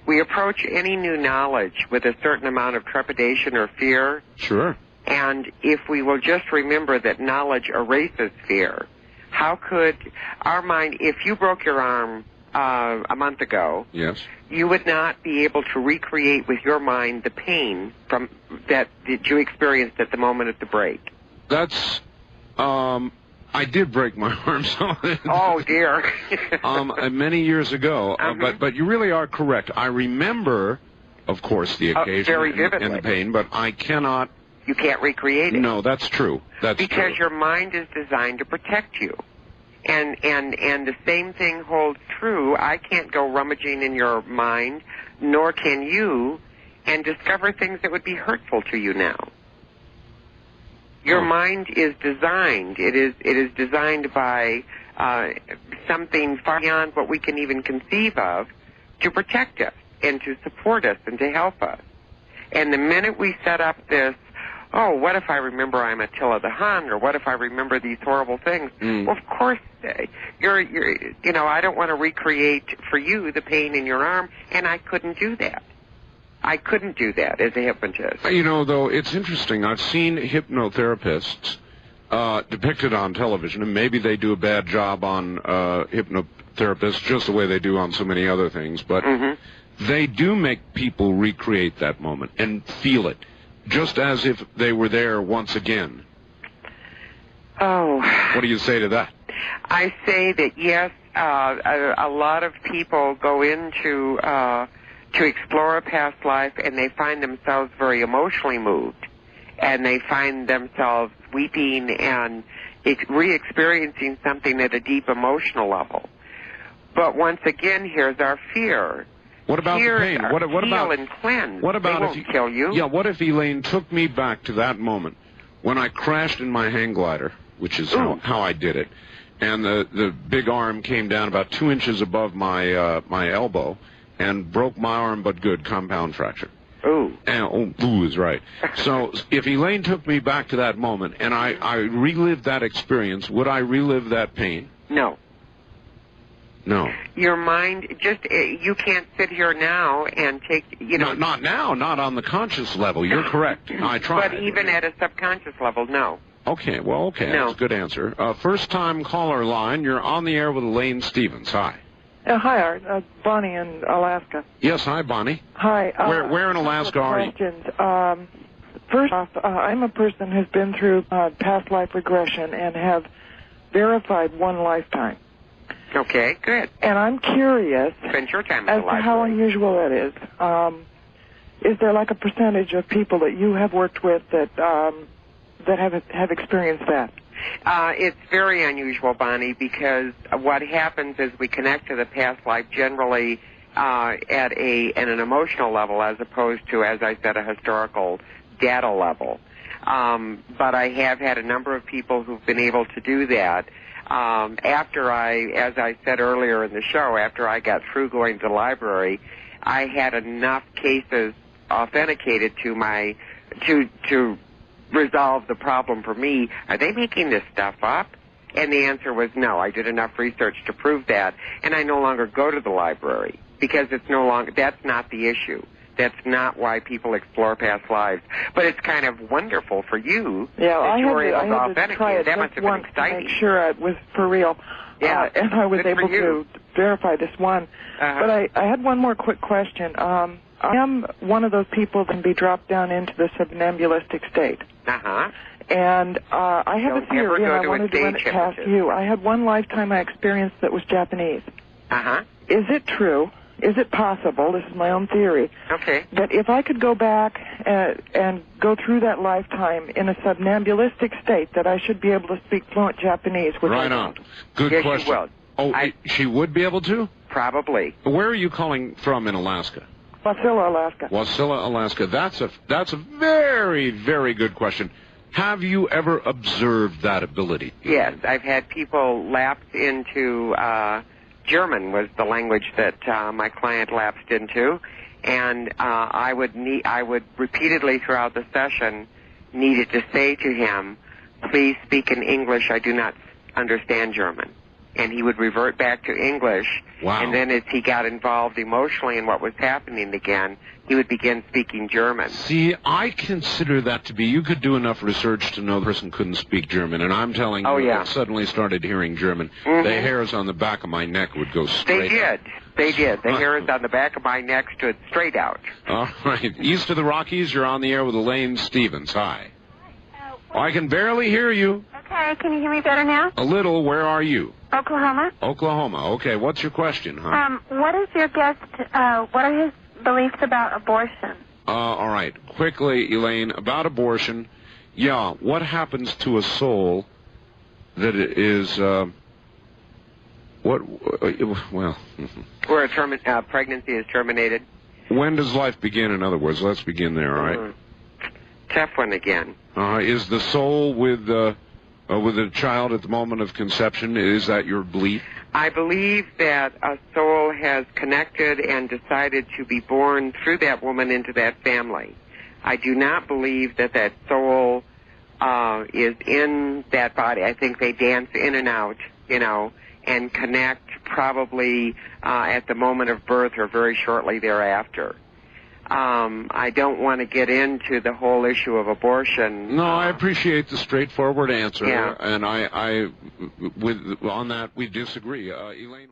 we approach any new knowledge with a certain amount of trepidation or fear. Sure. And if we will just remember that knowledge erases fear, how could our mind, if you broke your arm a month ago, yes, you would not be able to recreate with your mind the pain that you experienced at the moment of the break. That's, I did break my arm. Oh dear. Many years ago. But you really are correct. I remember, of course, the occasion very vividly. And the pain, but I cannot. You can't recreate it. No, that's true. Because your mind is designed to protect you. And the same thing holds true. I can't go rummaging in your mind, nor can you, and discover things that would be hurtful to you now. Your mind is designed. It is designed by something far beyond what we can even conceive of to protect us and to support us and to help us. And the minute we set up this, oh, what if I remember I'm Attila the Hun, or what if I remember these horrible things? Well, of course, I don't want to recreate for you the pain in your arm, and I couldn't do that. I couldn't do that as a hypnotist. Though, it's interesting. I've seen hypnotherapists depicted on television, and maybe they do a bad job on hypnotherapists just the way they do on so many other things, but they do make people recreate that moment and feel it, just as if they were there once again. Oh. What do you say to that? I say that, yes, a lot of people go into to explore a past life, and they find themselves very emotionally moved, and they find themselves weeping and re-experiencing something at a deep emotional level. But once again, here's our fear. What about the pain? What about and cleanse? What about they won't kill you? Yeah. What if Elaine took me back to that moment when I crashed in my hang glider, which is how I did it, and the big arm came down about 2 inches above my my elbow and broke my arm, but good, compound fracture. Ooh. And, ooh is right. So if Elaine took me back to that moment and I relived that experience, would I relive that pain? No. No. Your mind, you can't sit here now and take, No, not now, not on the conscious level. You're correct. I tried. But even at a subconscious level, no. Okay, well, No. That's a good answer. First-time caller line, you're on the air with Elaine Stevens. Hi. Hi, Art. Bonnie in Alaska. Yes, hi, Bonnie. Hi. Where in Alaska are you? Questions. First off, I'm a person who's been through past life regression and have verified one lifetime. Okay, good. And I'm curious Spend your time as to how unusual that is. is there like a percentage of people that you have worked with that have experienced that? It's very unusual, Bonnie, because what happens is we connect to the past life generally at an emotional level as opposed to, as I said, a historical data level. But I have had a number of people who've been able to do that. After as I said earlier in the show, after I got through going to the library, I had enough cases authenticated to resolve the problem for me. Are they making this stuff up? And the answer was no. I did enough research to prove that, and I no longer go to the library because that's not the issue. That's not why people explore past lives. But it's kind of wonderful for you that you were able to authenticate it. That must have been exciting. To make sure it was for real. Yeah, and I was good able to verify this one. But I had one more quick question. I am one of those people that can be dropped down into the somnamblistic state. And I have a theory, and I wanted to run it past you. I had one lifetime I experienced that was Japanese. Is it true? Is it possible, this is my own theory, that if I could go back and go through that lifetime in a somnambulistic state, that I should be able to speak fluent Japanese? Right on. Good question. She will. Oh, she would be able to? Probably. Where are you calling from in Alaska? Wasilla, Alaska. Wasilla, Alaska. That's a very, very good question. Have you ever observed that ability? Yes, I've had people lapse into German was the language that my client lapsed into, and I would repeatedly throughout the session needed to say to him, "Please speak in English. I do not understand German." And he would revert back to English. Wow. And then as he got involved emotionally in what was happening again, he would begin speaking German. See, I consider that to be, you could do enough research to know the person couldn't speak German, and I'm telling you, I suddenly started hearing German. The hairs on the back of my neck would go straight out. They did. The hairs on the back of my neck stood straight out. All right. East of the Rockies, you're on the air with Elaine Stevens. Hi. I can barely hear you. Okay, can you hear me better now? A little. Where are you? Oklahoma. Oklahoma. Okay, what's your question, huh? What is your guest, what are his beliefs about abortion? All right. Quickly, Elaine, about abortion. Yeah, what happens to a soul that is, well... Where a pregnancy is terminated? When does life begin, in other words? Let's begin there, all right? Tough one again. Is the soul with the child at the moment of conception? Is that your belief? I believe that a soul has connected and decided to be born through that woman into that family. I do not believe that that soul is in that body. I think they dance in and out, and connect probably at the moment of birth or very shortly thereafter. I don't want to get into the whole issue of abortion. No, I appreciate the straightforward answer, Yeah. and on that we disagree. Elaine.